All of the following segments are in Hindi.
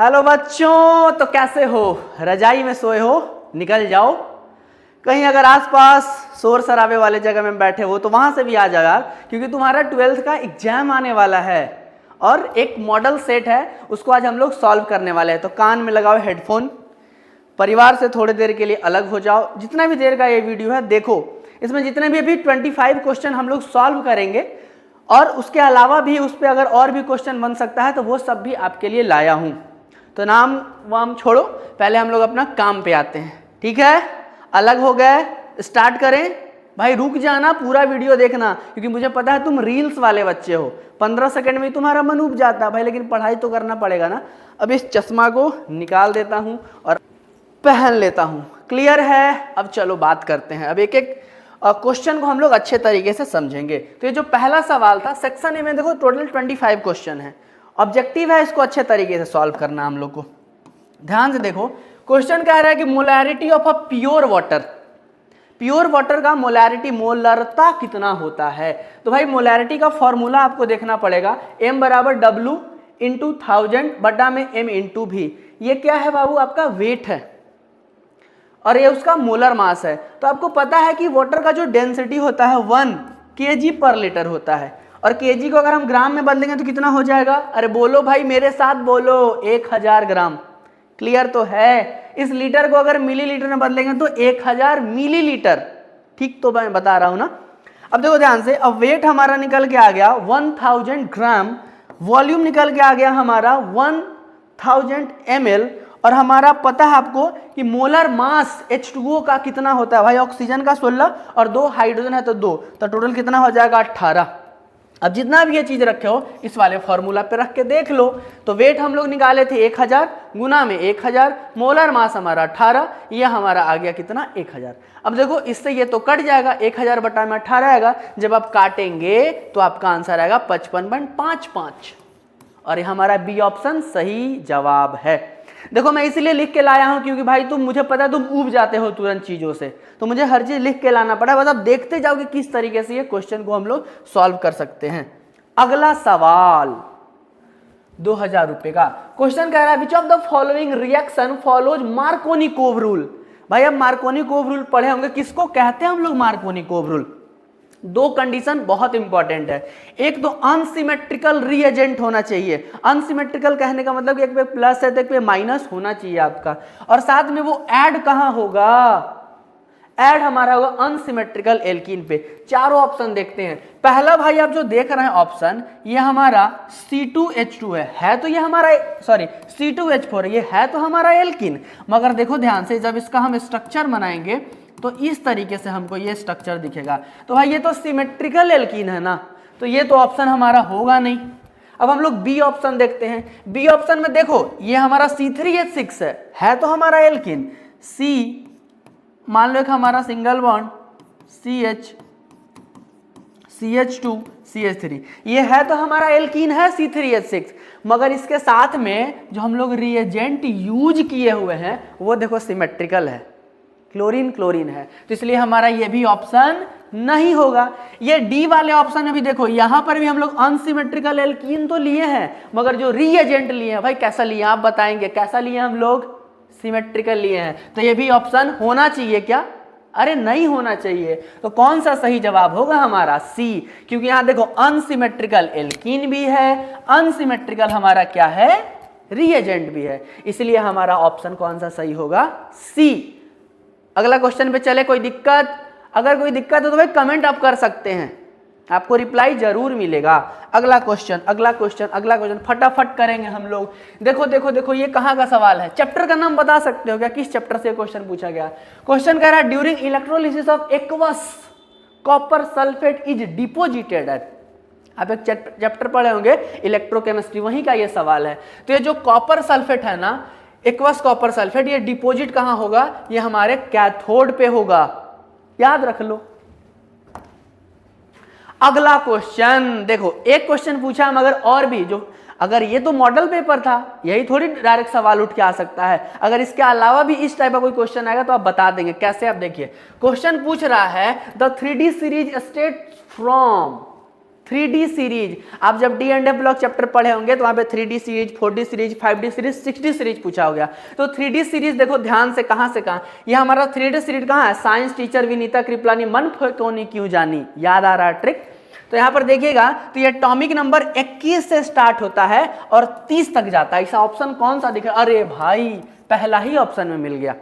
हेलो बच्चों, तो कैसे हो? रजाई में सोए हो? निकल जाओ कहीं, अगर आसपास शोर शराबे वाले जगह में बैठे हो तो वहां से भी आ जाओ यार, क्योंकि तुम्हारा 12th का एग्जाम आने वाला है और एक मॉडल सेट है, उसको आज हम लोग सॉल्व करने वाले हैं। तो कान में लगाओ हेडफोन, परिवार से थोड़ी देर के लिए अलग हो जाओ। जितना भी देर का ये वीडियो है देखो, इसमें जितने भी अभी 25 क्वेश्चन हम लोग सॉल्व करेंगे और उसके अलावा भी उस पर अगर और भी क्वेश्चन बन सकता है तो वो सब भी आपके लिए लाया हूं। तो नाम वाम छोड़ो, पहले हम लोग अपना काम पे आते हैं, ठीक है? अलग हो गए, स्टार्ट करें। भाई रुक जाना, पूरा वीडियो देखना, क्योंकि मुझे पता है तुम रील्स वाले बच्चे हो। 15 सेकंड में तुम्हारा मन उब जाता है भाई, लेकिन पढ़ाई तो करना पड़ेगा ना। अब इस चश्मा को निकाल देता हूं और पहन लेता हूं। क्लियर है? अब चलो बात करते हैं। अब एक एक क्वेश्चन को हम लोग अच्छे तरीके से समझेंगे। तो ये जो पहला सवाल था सेक्शन ए में, देखो टोटल 25 क्वेश्चन है। ऑब्जेक्टिव है इसको अच्छे तरीके से सॉल्व करना हम लोग को। ध्यान से देखो, क्वेश्चन कह रहा है कि molarity of a pure water, pure water का मोलैरिटी, मोलरता कितना होता है? तो भाई मोलैरिटी का फॉर्मूला आपको देखना पड़ेगा, m बराबर W इंटू 1000 बटा में m इंटू भी। ये क्या है बाबू? आपका वेट है और ये उसका मोलर मास है। तो आपको पता है कि वाटर का जो डेंसिटी होता है 1 kg पर लीटर होता है, और kg को अगर हम ग्राम में बदलेंगे तो कितना हो जाएगा? अरे बोलो भाई, मेरे साथ बोलो, 1000 ग्राम। क्लियर तो है? इस लीटर को अगर मिलीलीटर में बदलेंगे तो 1000 मिलीलीटर। ठीक तो मैं बता रहा हूं ना। अब देखो ध्यान से, अब वेट हमारा निकल के आ गया 1000 ग्राम, वॉल्यूम निकल के आ गया हमारा 1000 ml, और हमारा पता है आपको कि मोलर मास H2O का कितना होता है? भाई ऑक्सीजन का 16 और 2 हाइड्रोजन है तो 2, तो टोटल कितना हो जाएगा? 18। अब जितना भी ये चीज रखे हो इस वाले फॉर्मूला पे रख के देख लो। तो वेट हम लोग निकाले थे 1000 गुना में 1000, मोलर मास हमारा 18, ये हमारा आ गया कितना? 1000। अब देखो इससे ये तो कट जाएगा, 1000 बटा में 18 आएगा। जब आप काटेंगे तो आपका आंसर आएगा 55.55, और ये हमारा बी ऑप्शन सही जवाब है। देखो मैं इसलिए लिख के लाया हूं क्योंकि भाई तुम, मुझे पता है तुम ऊब जाते हो तुरंत चीजों से, तो मुझे हर चीज लिख के लाना पड़ा। बस आप देखते जाओ कि किस तरीके से ये क्वेश्चन को हम लोग सॉल्व कर सकते हैं। अगला सवाल 2000 रुपए का क्वेश्चन कह रहा है, which of the following reaction follows Markovnikov rule. भाई अब मार्कोनिकोव रूल पढ़े होंगे, किसको कहते हैं हम लोग मार्कोनिकोव रूल? दो कंडीशन बहुत इंपॉर्टेंट है। एक तो अनसिमेट्रिकल रिएजेंट होना चाहिए। अनसिमेट्रिकल कहने का मतलब कि एक पे प्लस है तो एक पे माइनस होना चाहिए आपका, और साथ में वो ऐड कहां होगा? ऐड हमारा होगा अनसिमेट्रिकल एल्कीन पे। चारों ऑप्शन देखते हैं। पहला भाई आप जो देख रहे हैं ऑप्शन, ये हमारा C2H2 है तो ये हमारा, सॉरी C2H4 ये है तो हमारा एल्कीन। मगर देखो ध्यान से, जब इसका हम स्ट्रक्चर बनाएंगे तो इस तरीके से हमको ये स्ट्रक्चर दिखेगा। तो भाई ये तो सिमेट्रिकल एल्कीन है ना, तो ये तो ऑप्शन हमारा होगा नहीं। अब हम लोग बी ऑप्शन देखते हैं। बी ऑप्शन में देखो ये हमारा C3H6 है तो हमारा एल्कीन। C मान लो एक हमारा सिंगल बॉन्ड CH2 CH3, ये है तो हमारा एल्कीन है C3H6, मगर इसके साथ में जो हम लोग रिएजेंट यूज किए हुए हैं वो देखो सिमेट्रिकल है, क्लोरीन क्लोरीन है, तो इसलिए हमारा ये भी ऑप्शन नहीं होगा। ये डी वाले ऑप्शन में भी देखो, यहां पर भी हम लोग अनसिमेट्रिकल एल्कीन तो लिए हैं, मगर जो रिएजेंट लिए हैं भाई कैसा लिए आप बताएंगे? कैसा लिए हम लोग? सिमेट्रिकल लिए हैं, तो ये भी ऑप्शन होना चाहिए क्या? अरे नहीं होना चाहिए। तो कौन सा सही जवाब होगा हमारा? सी, क्योंकि यहां देखो अनसिमेट्रिकल एल्कीन भी है, अनसिमेट्रिकल हमारा क्या है? रिएजेंट भी है, इसलिए हमारा ऑप्शन कौन सा सही होगा? सी। अगला क्वेश्चन पे चले। कोई दिक्कत? अगर कोई दिक्कत है तो भाई कमेंट आप कर सकते हैं, आपको रिप्लाई जरूर मिलेगा। अगला क्वेश्चन, अगला क्वेश्चन, अगला क्वेश्चन फटाफट करेंगे हम लोग। देखो देखो देखो, ये कहाँ का सवाल है? चैप्टर का नाम बता सकते हो क्या? किस चैप्टर से क्वेश्चन पूछा गया? क्वेश्चन कह रहा है, during electrolysis of aqueous copper sulphate is deposited at. आप एक चैप्टर पढ़े होंगे इलेक्ट्रोकेमिस्ट्री, वहीं का ये सवाल है। तो ये जो कॉपर सल्फेट है ना, एक्वस कॉपर सल्फेट, ये डिपोजिट कहां होगा? ये हमारे कैथोड पे होगा, याद रख लो। अगला क्वेश्चन देखो, एक क्वेश्चन पूछा मगर और भी जो, अगर ये तो मॉडल पेपर था, यही थोड़ी डायरेक्ट सवाल उठ के आ सकता है। अगर इसके अलावा भी इस टाइप का कोई क्वेश्चन आएगा तो आप बता देंगे कैसे। आप देखिए क्वेश्चन पूछ रहा है, the 3D series state from 3D series, आप जब D and F block chapter पढ़े होंगे तो वहां पे 3D series, 4D series, 5D series, 6D series पूछा हो गया। तो 3D सीरीज देखो ध्यान से, कहां से कहां, ये हमारा 3D सीरीज कहां है, साइंस टीचर विनीता कृपलानी मन फेकोनी क्यों जानी, याद आ रहा है ट्रिक। तो यहां पर देखिएगा तो ये एटॉमिक नंबर 21 से स्टार्ट होता है और 30 तक जाता है। ऐसा ऑप्शन कौन सा दिख रहा है, अरे भाई पहला ही ऑप्शन में मिल गया।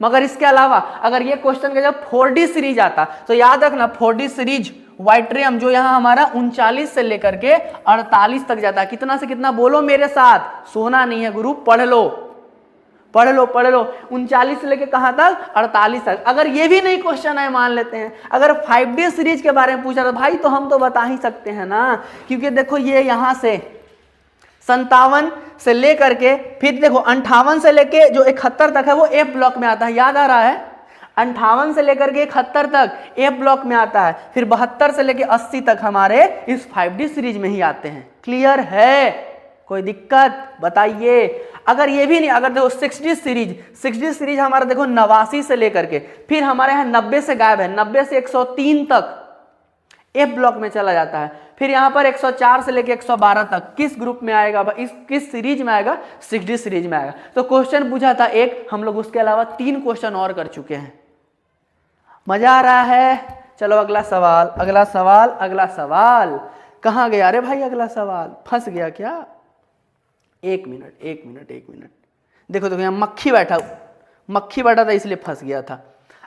मगर इसके अलावा अगर ये क्वेश्चन का जब 4D सीरीज आता तो याद रखना 4D सीरीज वाइट्रियम जो यहाँ हमारा 39 से लेकर के 48 तक जाता है। कितना से कितना बोलो मेरे साथ, सोना नहीं है गुरु, पढ़ लो पढ़ लो पढ़ लो। 39 से लेकर कहां तक, 48 तक। अगर ये भी नहीं क्वेश्चन है, मान लेते हैं अगर 5D सीरीज के बारे में पूछा तो भाई तो हम तो बता ही सकते हैं ना, क्योंकि देखो ये यहां से 57 से लेकर के फिर देखो 58 से लेके जो 71 तक है वो एफ ब्लॉक में आता है, याद आ रहा है। 58 से लेकर के 71 तक एफ ब्लॉक में आता है, फिर 72 से लेकर 80 तक हमारे इस 5D सीरीज में ही आते हैं। क्लियर है, कोई दिक्कत बताइए। अगर ये भी नहीं, अगर देखो 6D सीरीज हमारा देखो 89 से लेकर के फिर हमारे यहाँ 90 से गायब है, 90 से 103 तक एफ ब्लॉक में चला जाता है, फिर यहाँ पर 104 से लेकर 112 तक किस ग्रुप में आएगा, इस किस सीरीज में आएगा, 6D सीरीज में आएगा। तो क्वेश्चन पूछा था एक, हम लोग उसके अलावा 3 क्वेश्चन और कर चुके हैं। मजा आ रहा है। चलो अगला सवाल, अगला सवाल, अगला सवाल कहाँ गया, अरे भाई अगला सवाल फंस गया क्या, एक मिनट। देखो देखो यहाँ मक्खी बैठा था इसलिए फंस गया था।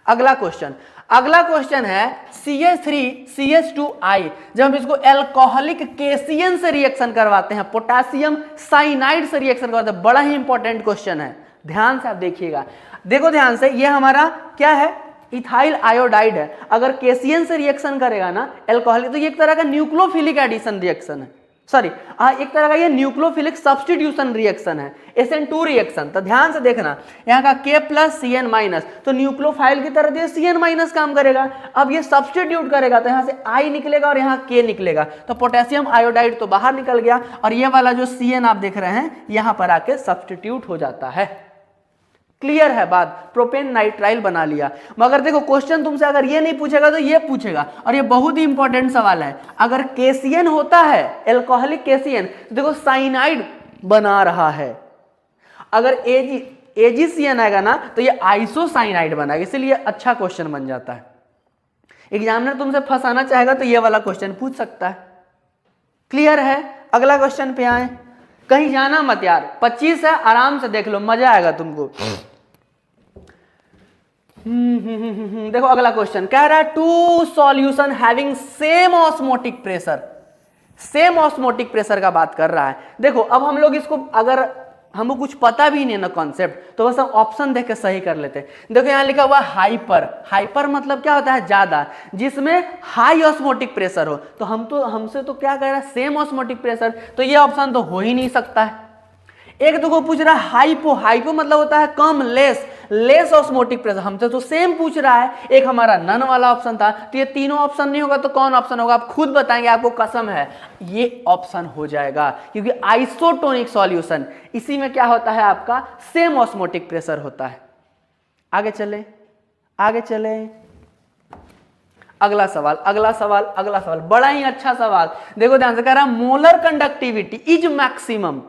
अगला क्वेश्चन है CH3CH2I, जब हम इसको एल्कोहलिक केसियन से रिएक्शन करवाते हैं, पोटेशियम साइनाइड से रिएक्शन करवाते हैं, बड़ा ही इंपॉर्टेंट क्वेश्चन है, ध्यान से आप देखिएगा। देखो ध्यान से, ये हमारा क्या है, इथाइल आयोडाइड है। अगर केसियन से रिएक्शन करेगा ना एल्कोहलिक, तो ये एक तरह का न्यूक्लियोफिलिक एडिशन रिएक्शन है, सॉरी एक तरह का ये न्यूक्लियोफिलिक सब्स्टिट्यूशन रिएक्शन है, SN2 रिएक्शन। तो ध्यान से देखना, यहाँ का K+CN-, तो न्यूक्लियोफाइल की तरह CN- काम करेगा। अब ये सब्स्टिट्यूट करेगा तो यहाँ से I निकलेगा और यहाँ K निकलेगा, तो पोटेशियम आयोडाइड तो बाहर निकल गया और ये वाला जो CN आप देख रहे हैं यहाँ पर आके सब्स्टिट्यूट हो जाता है। क्लियर है बात, प्रोपेन नाइट्राइल बना लिया। मगर देखो क्वेश्चन तुमसे अगर ये नहीं पूछेगा तो ये पूछेगा, और ये बहुत ही इंपॉर्टेंट सवाल है। अगर केसियन होता है, एल्कोहलिक केसियन, तो देखो साइनाइड बना रहा है। अगर एजीसीएन आएगा ना तो ये आइसोसाइनाइड बनाएगा, इसलिए अच्छा क्वेश्चन बन जाता है। एग्जामिनर तुमसे फंसाना चाहेगा तो ये वाला क्वेश्चन पूछ सकता है। क्लियर है, अगला क्वेश्चन पे आए। कहीं जाना मत यार, 25 है, आराम से देख लो, मजा आएगा तुमको। देखो अगला क्वेश्चन कह रहा है 2 solution having same osmotic pressure, same osmotic pressure का बात कर रहा है। देखो अब हम लोग इसको, अगर हमको कुछ पता भी नहीं है ना कॉन्सेप्ट, तो बस हम ऑप्शन देख के सही कर लेते हैं। देखो यहाँ लिखा हुआ हाइपर, हाइपर मतलब क्या होता है, ज्यादा, जिसमें हाई ऑस्मोटिक प्रेशर हो। तो हमसे तो क्या कह रहा है, सेम ऑस्मोटिक प्रेशर, तो ये ऑप्शन तो हो ही नहीं सकता है। एक देखो पूछ रहा है हाइपो, हाइपो मतलब होता है कम, लेस ऑस्मोटिक प्रेशर, हमसे तो सेम पूछ रहा है। एक हमारा नन वाला ऑप्शन था, तो ये तीनों ऑप्शन नहीं होगा तो कौन ऑप्शन होगा, आप खुद बताएंगे, आपको कसम है ये ऑप्शन हो जाएगा, क्योंकि आइसोटोनिक सॉल्यूशन इसी में क्या होता है, आपका सेम ऑस्मोटिक प्रेशर होता है। आगे चले, आगे चले, अगला सवाल बड़ा ही अच्छा सवाल। देखो ध्यान से, कह रहा है molar conductivity is maximum,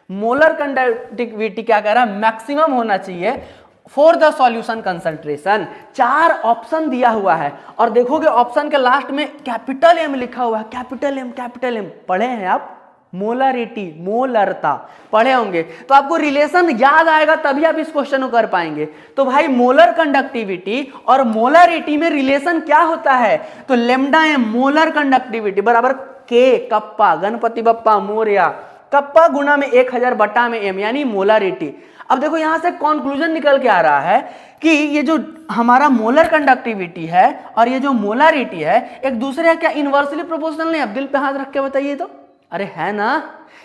molar conductivity क्या कह रहा है, मैक्सिमम होना चाहिए for the solution concentration. 4 option दिया हुआ है और देखोगे ऑप्शन के लास्ट में कैपिटल M लिखा हुआ है, कैपिटल M। पढ़े हैं आप, मोलरिटी, मोलरता पढ़े होंगे, तो आपको रिलेशन याद आएगा तभी आप इस क्वेश्चन को कर पाएंगे। तो भाई मोलर कंडक्टिविटी और मोलरिटी में रिलेशन क्या होता है, तो लेमडा M मोलर कंडक्टिविटी बराबर K कप्पा, गणपति बप्पा मोरया, कप्पा गुना में 1000 बटा में M, यानी मोलरिटी। अब देखो यहां से कंक्लूजन निकल के आ रहा है कि ये जो हमारा मोलर कंडक्टिविटी है और ये जो मोलरिटी है एक दूसरे का क्या इनवर्सली प्रोपोर्शनल नहीं है। अब दिल पे हाथ रख के बताइए तो, अरे है ना।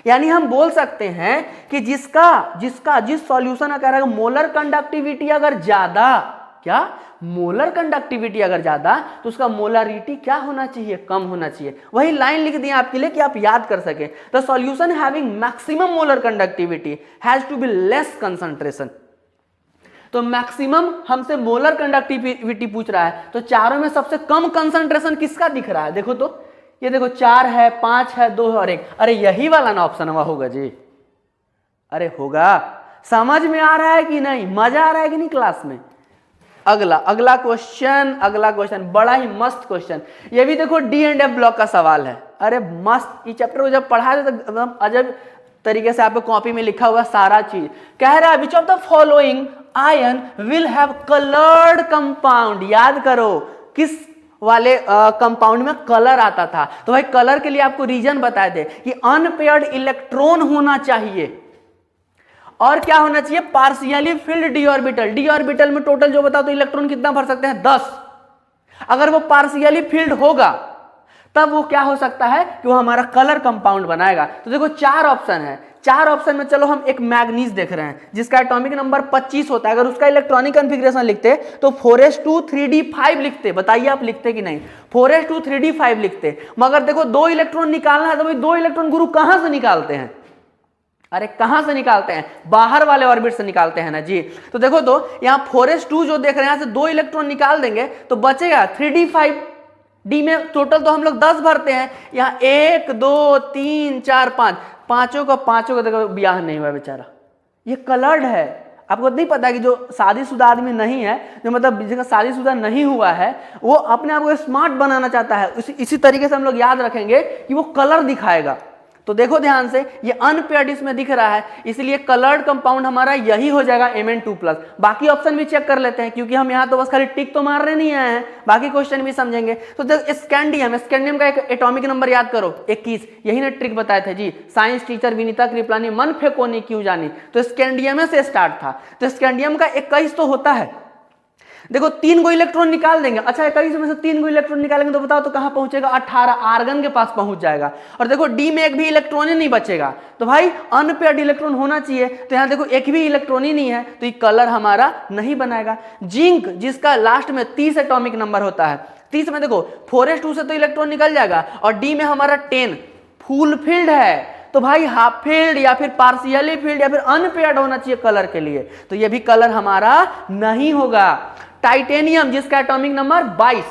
यानी हम बोल सकते हैं कि जिस सॉल्यूशन का कह रहा है मोलर कंडक्टिविटी अगर ज्यादा, क्या मोलर कंडक्टिविटी अगर ज्यादा, तो उसका मोलरिटी क्या होना चाहिए, कम होना चाहिए। वही लाइन लिख दी आपके लिए कि आप याद कर सके। The solution having maximum molar conductivity has to be less concentration. तो मैक्सिमम हमसे मोलर कंडक्टिविटी पूछ रहा है, तो चारों में सबसे कम कंसंट्रेशन किसका दिख रहा है, देखो तो ये देखो 4 है, 5 है, 2 है और 1। अरे यही वाला ना ऑप्शन हुआ होगा जी। अरे होगा, समझ में आ रहा है कि नहीं, मजा आ रहा है कि नहीं क्लास में। अगला क्वेश्चन बड़ा ही मस्त क्वेश्चन। ये भी देखो D&F ब्लॉक का सवाल है। अरे मस्त, ये चैप्टर को जब पढ़ा तो एकदम अजब तरीके से आपको कॉपी में लिखा हुआ सारा चीज। कह रहा है which of the following ion will have coloured compound. याद करो किस वाले कंपाउंड में कलर आता था। तो भाई कलर के लिए आपको रीजन बताए थे कि अनपेयर्ड इलेक्ट्रॉन होना चाहिए और क्या होना चाहिए, partially field D orbital. D orbital में टोटल जो बताओ तो इलेक्ट्रॉन कितना भर सकते हैं, 10। अगर वो पार्शियली फिल्ड होगा तब वो क्या हो सकता है कि वो हमारा कलर कंपाउंड बनाएगा। तो देखो 4 ऑप्शन है, 4 ऑप्शन में चलो हम एक मैग्नीज देख रहे हैं जिसका एटॉमिक नंबर 25 होता है। अगर उसका इलेक्ट्रॉनिक कॉन्फ़िगरेशन लिखते तो 4s2 3d5 लिखते। बताइए आप लिखते कि नहीं, 4s2 3d5 लिखते। मगर देखो 2 इलेक्ट्रॉन निकालना है तो भाई 2 इलेक्ट्रॉन गुरु कहां से निकालते हैं, अरे कहां से निकालते हैं, बाहर वाले ऑर्बिट से निकालते हैं ना जी। तो देखो तो यहाँ 4s2 जो देख रहे हैं, यहाँ से 2 इलेक्ट्रॉन निकाल देंगे तो बचेगा 3d5। डी में टोटल तो हम लोग 10 भरते हैं, यहाँ 1 2 3 4 5, पांचों का देखो ब्याह नहीं हुआ बेचारा, ये कलर्ड है। आपको नहीं पता कि जो शादीशुदा आदमी नहीं है, जो मतलब जिसका शादीशुदा नहीं हुआ है, वो अपने आप को स्मार्ट बनाना चाहता है। इसी तरीके से हम लोग याद रखेंगे कि वो कलर दिखाएगा। तो देखो ध्यान से, ये अनपेयर्ड इसमें दिख रहा है, इसलिए कलर्ड कंपाउंड हमारा यही हो जाएगा Mn2+। बाकी ऑप्शन भी चेक कर लेते हैं क्योंकि हम यहाँ तो बस खाली टिक तो मारने नहीं आए हैं, बाकी क्वेश्चन भी समझेंगे। तो स्कैंडियम का एक एटॉमिक नंबर याद करो 21। यही ना ट्रिक बताए थे जी, साइंस टीचर विनीता कृपलानी, मन फेंकोनी क्यों जानी। तो स्कैंडियम से स्टार्ट था, तो स्कैंडियम का 21 तो होता है। देखो 3 गो इलेक्ट्रॉन निकाल देंगे, अच्छा 21 में से 3 गो इलेक्ट्रॉन निकालेंगे तो बताओ तो कहां पहुंचेगा, 18 आर्गन के पास पहुंच जाएगा। और देखो डी में एक भी इलेक्ट्रॉन ही नहीं बचेगा, तो भाई अनपेयर्ड इलेक्ट्रन होना चाहिए। तो यहां देखो एक भी इलेक्ट्रॉन ही नहीं है, तो ये कलर हमारा नहीं बनाएगा। जिंक जिसका लास्ट में 30 एटॉमिक नंबर होता है, 30 में देखो 4s2 से तो इलेक्ट्रॉन निकल जाएगा और डी में हमारा 10 फुल फील्ड है, तो भाई हाफ फील्ड या फिर पार्शियली फील्ड या फिर अनपेयर्ड होना चाहिए कलर के लिए, तो ये भी कलर हमारा नहीं होगा। टाइटेनियम जिसका एटॉमिक नंबर 22,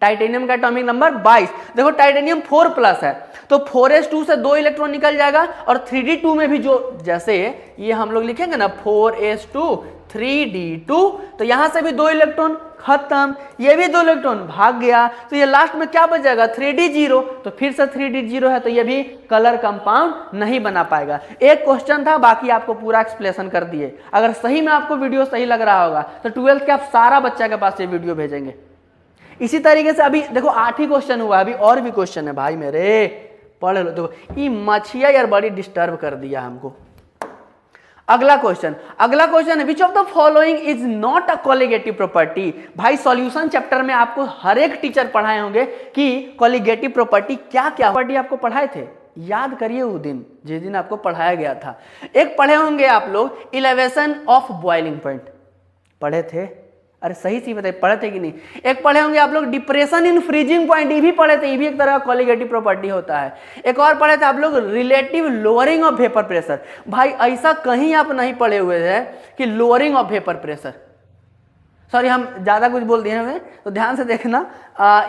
टाइटेनियम का एटॉमिक नंबर 22, देखो टाइटेनियम 4+ है, तो 4s2 से 2 इलेक्ट्रॉन निकल जाएगा और 3d2 में भी जो जैसे ये हम लोग लिखेंगे ना 4s2 3d2, तो यहां से भी 2 इलेक्ट्रॉन खत्म, ये भी 2 इलेक्ट्रॉन भाग गया, तो ये लास्ट में क्या बच जाएगा 3d0, तो फिर से 3d0 है, तो ये भी कलर कंपाउंड नहीं बना पाएगा। एक क्वेश्चन था, बाकी आपको पूरा एक्सप्लेनेशन कर दिए। अगर सही में आपको वीडियो सही लग रहा होगा तो 12th के आप सारा बच्चा के पास ये वीडियो भेजेंगे। इसी तरीके से अभी देखो 8 ही क्वेश्चन हुआ, अभी और भी क्वेश्चन है भाई मेरे, पढ़ लो। देखो ये मछिया यार बड़ी डिस्टर्ब कर दिया हमको। अगला क्वेश्चन है which of the following is not a colligative property. भाई सॉल्यूशन चैप्टर में आपको हर एक टीचर पढ़ाए होंगे कि कॉलिगेटिव प्रॉपर्टी क्या क्या प्रॉपर्टी आपको पढ़ाए थे, याद करिए वो दिन जिस दिन आपको पढ़ाया गया था। एक पढ़े होंगे आप लोग इलेवेशन ऑफ बॉइलिंग पॉइंट, पढ़े थे, अरे सही सी बताइए पढ़े थे कि नहीं। एक पढ़े होंगे आप लोग डिप्रेशन इन फ्रीजिंग पॉइंट, ये भी पढ़े थे, ये भी एक तरह का कॉलिगेटिव प्रॉपर्टी होता है। एक और पढ़े थे आप लोग relative lowering of vapour pressure. भाई ऐसा कहीं आप नहीं पढ़े हुए हैं कि lowering of vapour pressure, sorry हम ज्यादा कुछ बोल दिए हमें, तो ध्यान से देखना।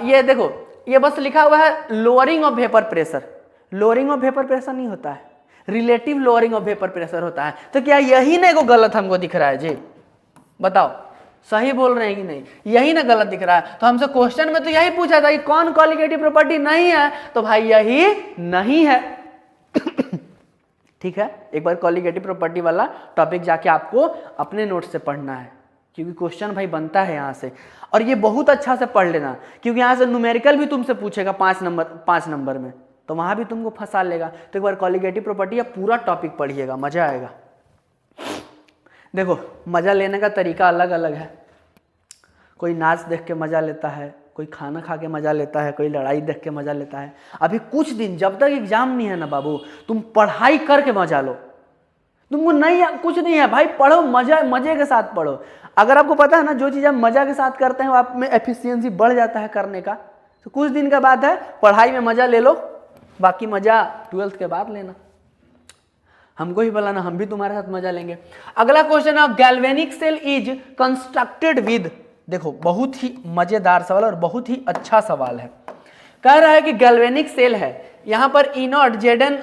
ये देखो ये बस लिखा हुआ है lowering of vapour pressure, lowering of vapour pressure नहीं होता है, relative lowering of vapour pressure होता है। तो क्या यही ना को गलत हमको दिख रहा है जी, बताओ सही बोल रहे हैं कि नहीं, यही ना गलत दिख रहा है। तो हमसे क्वेश्चन में तो यही पूछा था कि कौन कॉलिगेटिव प्रॉपर्टी नहीं है, तो भाई यही नहीं है। ठीक है, एक बार कॉलिगेटिव प्रॉपर्टी वाला टॉपिक जाके आपको अपने नोट से पढ़ना है, क्योंकि क्वेश्चन भाई बनता है यहाँ से, और ये बहुत अच्छा से पढ़ लेना, क्योंकि यहाँ से न्यूमेरिकल भी तुमसे पूछेगा 5 नंबर में, तो वहां भी तुमको फंसा लेगा। तो एक बार कॉलिगेटिव प्रॉपर्टी या पूरा टॉपिक पढ़िएगा, मजा आएगा। देखो मजा लेने का तरीका अलग अलग है, कोई नाच देख के मजा लेता है, कोई खाना खा के मजा लेता है, कोई लड़ाई देख के मजा लेता है। अभी कुछ दिन जब तक एग्जाम नहीं है ना बाबू, तुम पढ़ाई करके मजा लो, तुमको नहीं कुछ नहीं है भाई, पढ़ो, मजे के साथ पढ़ो। अगर आपको पता है ना जो चीज़ आप मजा के साथ करते हैं वो आप में एफिशिएंसी बढ़ जाता है करने का, तो कुछ दिन का बात है, पढ़ाई में मजा ले लो, बाकी मजा 12th के बाद लेना। हमको ही बुलाना, हम भी तुम्हारे साथ मजा लेंगे। अगला क्वेश्चन है galvanic cell is constructed with, देखो बहुत ही मजेदार सवाल और बहुत ही अच्छा सवाल है। कह रहा है कि गैल्वेनिक सेल है, यहाँ पर ई नॉट Zn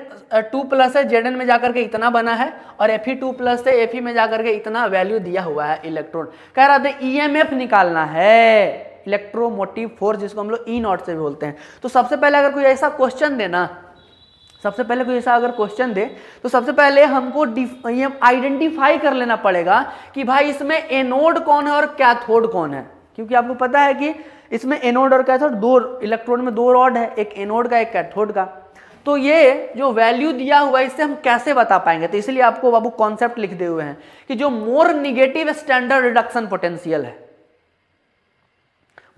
2+ है, Zn में जाकर के इतना बना है, और Fe2+ है, Fe में जाकर के इतना वैल्यू दिया हुआ है इलेक्ट्रॉन। कह रहा था EMF निकालना है, इलेक्ट्रोमोटिव फोर्स, जिसको हम लोग ई नॉट से बोलते हैं। तो सबसे पहले अगर कोई ऐसा क्वेश्चन देना, सबसे पहले कोई ऐसा अगर क्वेश्चन दे तो सबसे पहले हमको ये आइडेंटिफाई कर लेना पड़ेगा कि भाई इसमें एनोड कौन है और कैथोड कौन है, क्योंकि आपको पता है कि इसमें एनोड और कैथोड, दो इलेक्ट्रॉन में दो रॉड है, एक एनोड का एक कैथोड का। तो ये जो वैल्यू दिया हुआ है इससे हम कैसे बता पाएंगे, तो इसलिए आपको बाबू कॉन्सेप्ट लिख दे हुए हैं कि जो मोर निगेटिव स्टैंडर्ड रिडक्शन पोटेंशियल है,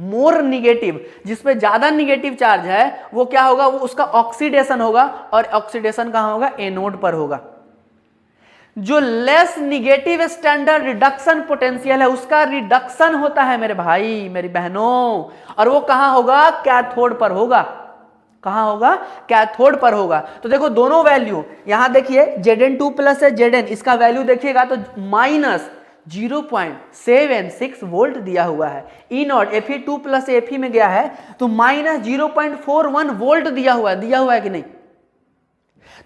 मोर निगेटिव, जिसपे ज्यादा निगेटिव चार्ज है, वो क्या होगा, वो उसका ऑक्सीडेशन होगा, और ऑक्सीडेशन कहां होगा, एनोड पर होगा। जो less negative standard reduction potential है उसका रिडक्शन होता है मेरे भाई मेरी बहनों, और वो कहां होगा, कैथोड पर होगा। कहां होगा, कैथोड पर होगा। तो देखो दोनों वैल्यू यहां देखिए, Zn2+ है, Zn इसका वैल्यू देखिएगा तो -0.76 वोल्ट दिया हुआ है। ई नॉट Fe2+ Fe में गया है तो -0.41 वोल्ट दिया हुआ है कि नहीं।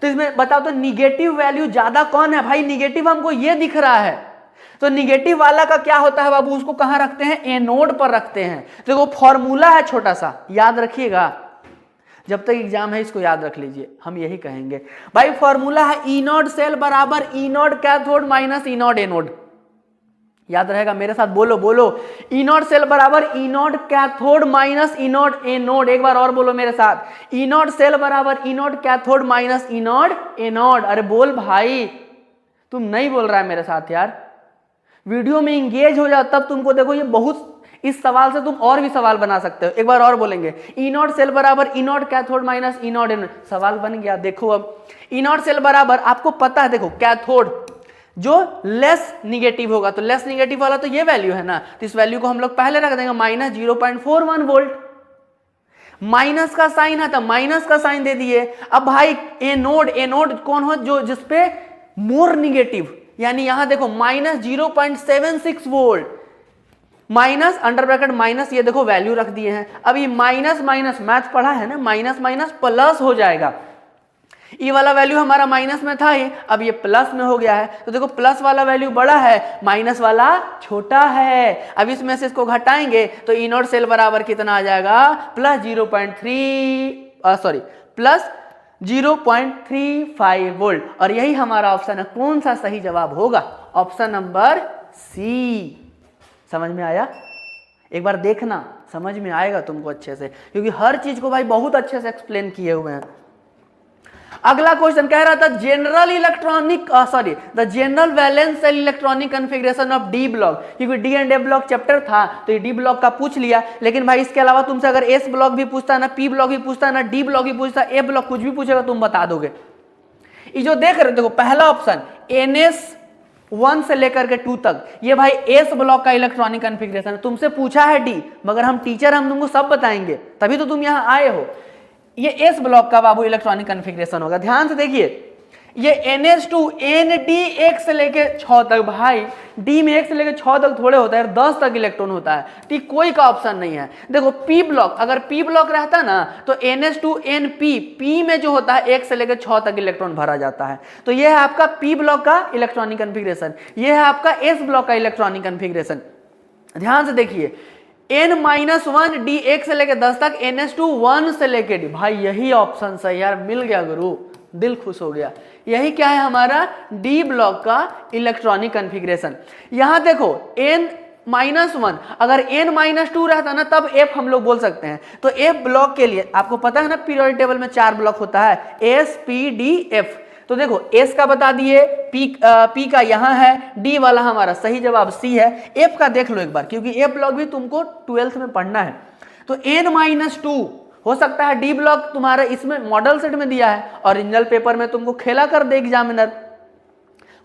तो इसमें बताओ तो निगेटिव वैल्यू ज्यादा कौन है भाई, निगेटिव हमको ये दिख रहा है, तो निगेटिव वाला का क्या होता है बाबू, उसको कहां रखते हैं, एनोड पर रखते हैं। देखो फॉर्मूला है छोटा सा, याद रखिएगा, जब तक एग्जाम है इसको याद रख लीजिए, हम यही कहेंगे भाई। फॉर्मूला है ई नॉट सेल बराबर E naught cathode minus E naught anode, याद रहेगा, मेरे साथ बोलो बोलो, ई नॉट सेल बराबर E naught cathode minus E naught anode. एक बार और बोलो मेरे साथ, ई नॉट सेल बराबर E naught cathode minus E naught anode. अरे बोल भाई, तुम नहीं बोल रहा है मेरे साथ यार, वीडियो में इंगेज हो जाओ तब तुमको देखो ये बहुत, इस सवाल से तुम और भी सवाल बना सकते हो। एक बार और बोलेंगे, ई नॉट सेल बराबर E naught cathode minus E naught anode, सवाल बन गया। देखो अब ई नॉट सेल बराबर, आपको पता है देखो कैथोड जो लेस निगेटिव होगा, तो लेस निगेटिव वाला तो ये वैल्यू है ना, तो इस वैल्यू को हम लोग पहले रख देंगे -0.41 वोल्ट। माइनस का साइन है तो माइनस का साइन दे दिए। अब भाई एनोड, एनोड कौन हो, जो जिसपे मोर निगेटिव, यानी यहां देखो -0.76 volt, minus under bracket minus, ये देखो वैल्यू रख दिए हैं। अब ये माइनस माइनस, मैथ पढ़ा है ना, माइनस माइनस प्लस हो जाएगा। ये वाला वैल्यू हमारा माइनस में था ही, अब ये प्लस में हो गया है, तो देखो प्लस वाला वैल्यू बड़ा है, माइनस वाला छोटा है। अब इसमें से इसको घटाएंगे तो ई नॉट सेल बराबर कितना आ जाएगा, प्लस 0.35 वोल्ट। और यही हमारा ऑप्शन है, कौन सा सही जवाब होगा, ऑप्शन नंबर सी। समझ में आया, एक बार देखना, समझ में आएगा तुमको अच्छे से, क्योंकि हर चीज को भाई बहुत अच्छे से एक्सप्लेन किए हुए हैं। अगला क्वेश्चन कह रहा था the general valence shell electronic configuration of D block, क्योंकि D and A block chapter था तो ये डी ब्लॉक का पूछ लिया। लेकिन भाई इसके अलावा तुमसे अगर एस ब्लॉक भी पूछता है ना, पी ब्लॉक भी पूछता है ना, डी ब्लॉक भी पूछता है, ए ब्लॉक कुछ भी पूछेगा तुम बता दोगे। ये जो देख रहे हो देखो, पहला ऑप्शन NS1 से लेकर के 2 तक, ये भाई एस ब्लॉक का इलेक्ट्रॉनिक कॉन्फ़िगरेशन है। तुमसे पूछा है डी, मगर हम टीचर, हम तुमको सब बताएंगे, तभी तो तुम यहाँ आए हो। ये एस ब्लॉक का बाबू इलेक्ट्रॉनिक कॉन्फ़िगरेशन होगा। ध्यान से देखिए, ये NS2 ND 1 से लेके 6 तक, भाई डी में 1 से लेके 6 तक थोड़े होता है, 10 तक इलेक्ट्रॉन होता है, तो कोई का ऑप्शन नहीं है। देखो पी ब्लॉक, अगर पी ब्लॉक रहता ना तो NS2 NP, पी में जो होता है 1 से लेकर 6 तक इलेक्ट्रॉन भरा जाता है। तो ये है आपका पी ब्लॉक का इलेक्ट्रॉनिक कॉन्फ़िगरेशन, ये है आपका एस ब्लॉक का इलेक्ट्रॉनिक कॉन्फ़िगरेशन। ध्यान से देखिए, N-1 डी 1 से लेकर 10 तक, NS2 1 से लेकर डी, भाई यही ऑप्शन सही यार, मिल गया गुरु, दिल खुश हो गया। यही क्या है हमारा डी ब्लॉक का इलेक्ट्रॉनिक कॉन्फ़िगरेशन। यहां देखो N-1, अगर N-2 रहता ना तब F हम लोग बोल सकते हैं। तो F ब्लॉक के लिए आपको पता है ना, पीरियोडिक टेबल में 4 ब्लॉक होता है, S P D F। तो देखो एस का बता दिए, पी का यहां है, डी वाला हमारा सही जवाब सी है। एफ का देख लो एक बार, क्योंकि एफ ब्लॉक भी तुमको 12th में पढ़ना है। तो N-2 हो सकता है डी ब्लॉक तुम्हारा इसमें मॉडल सेट में दिया है, ओरिजिनल पेपर में तुमको खेला कर दे एग्जामिनर,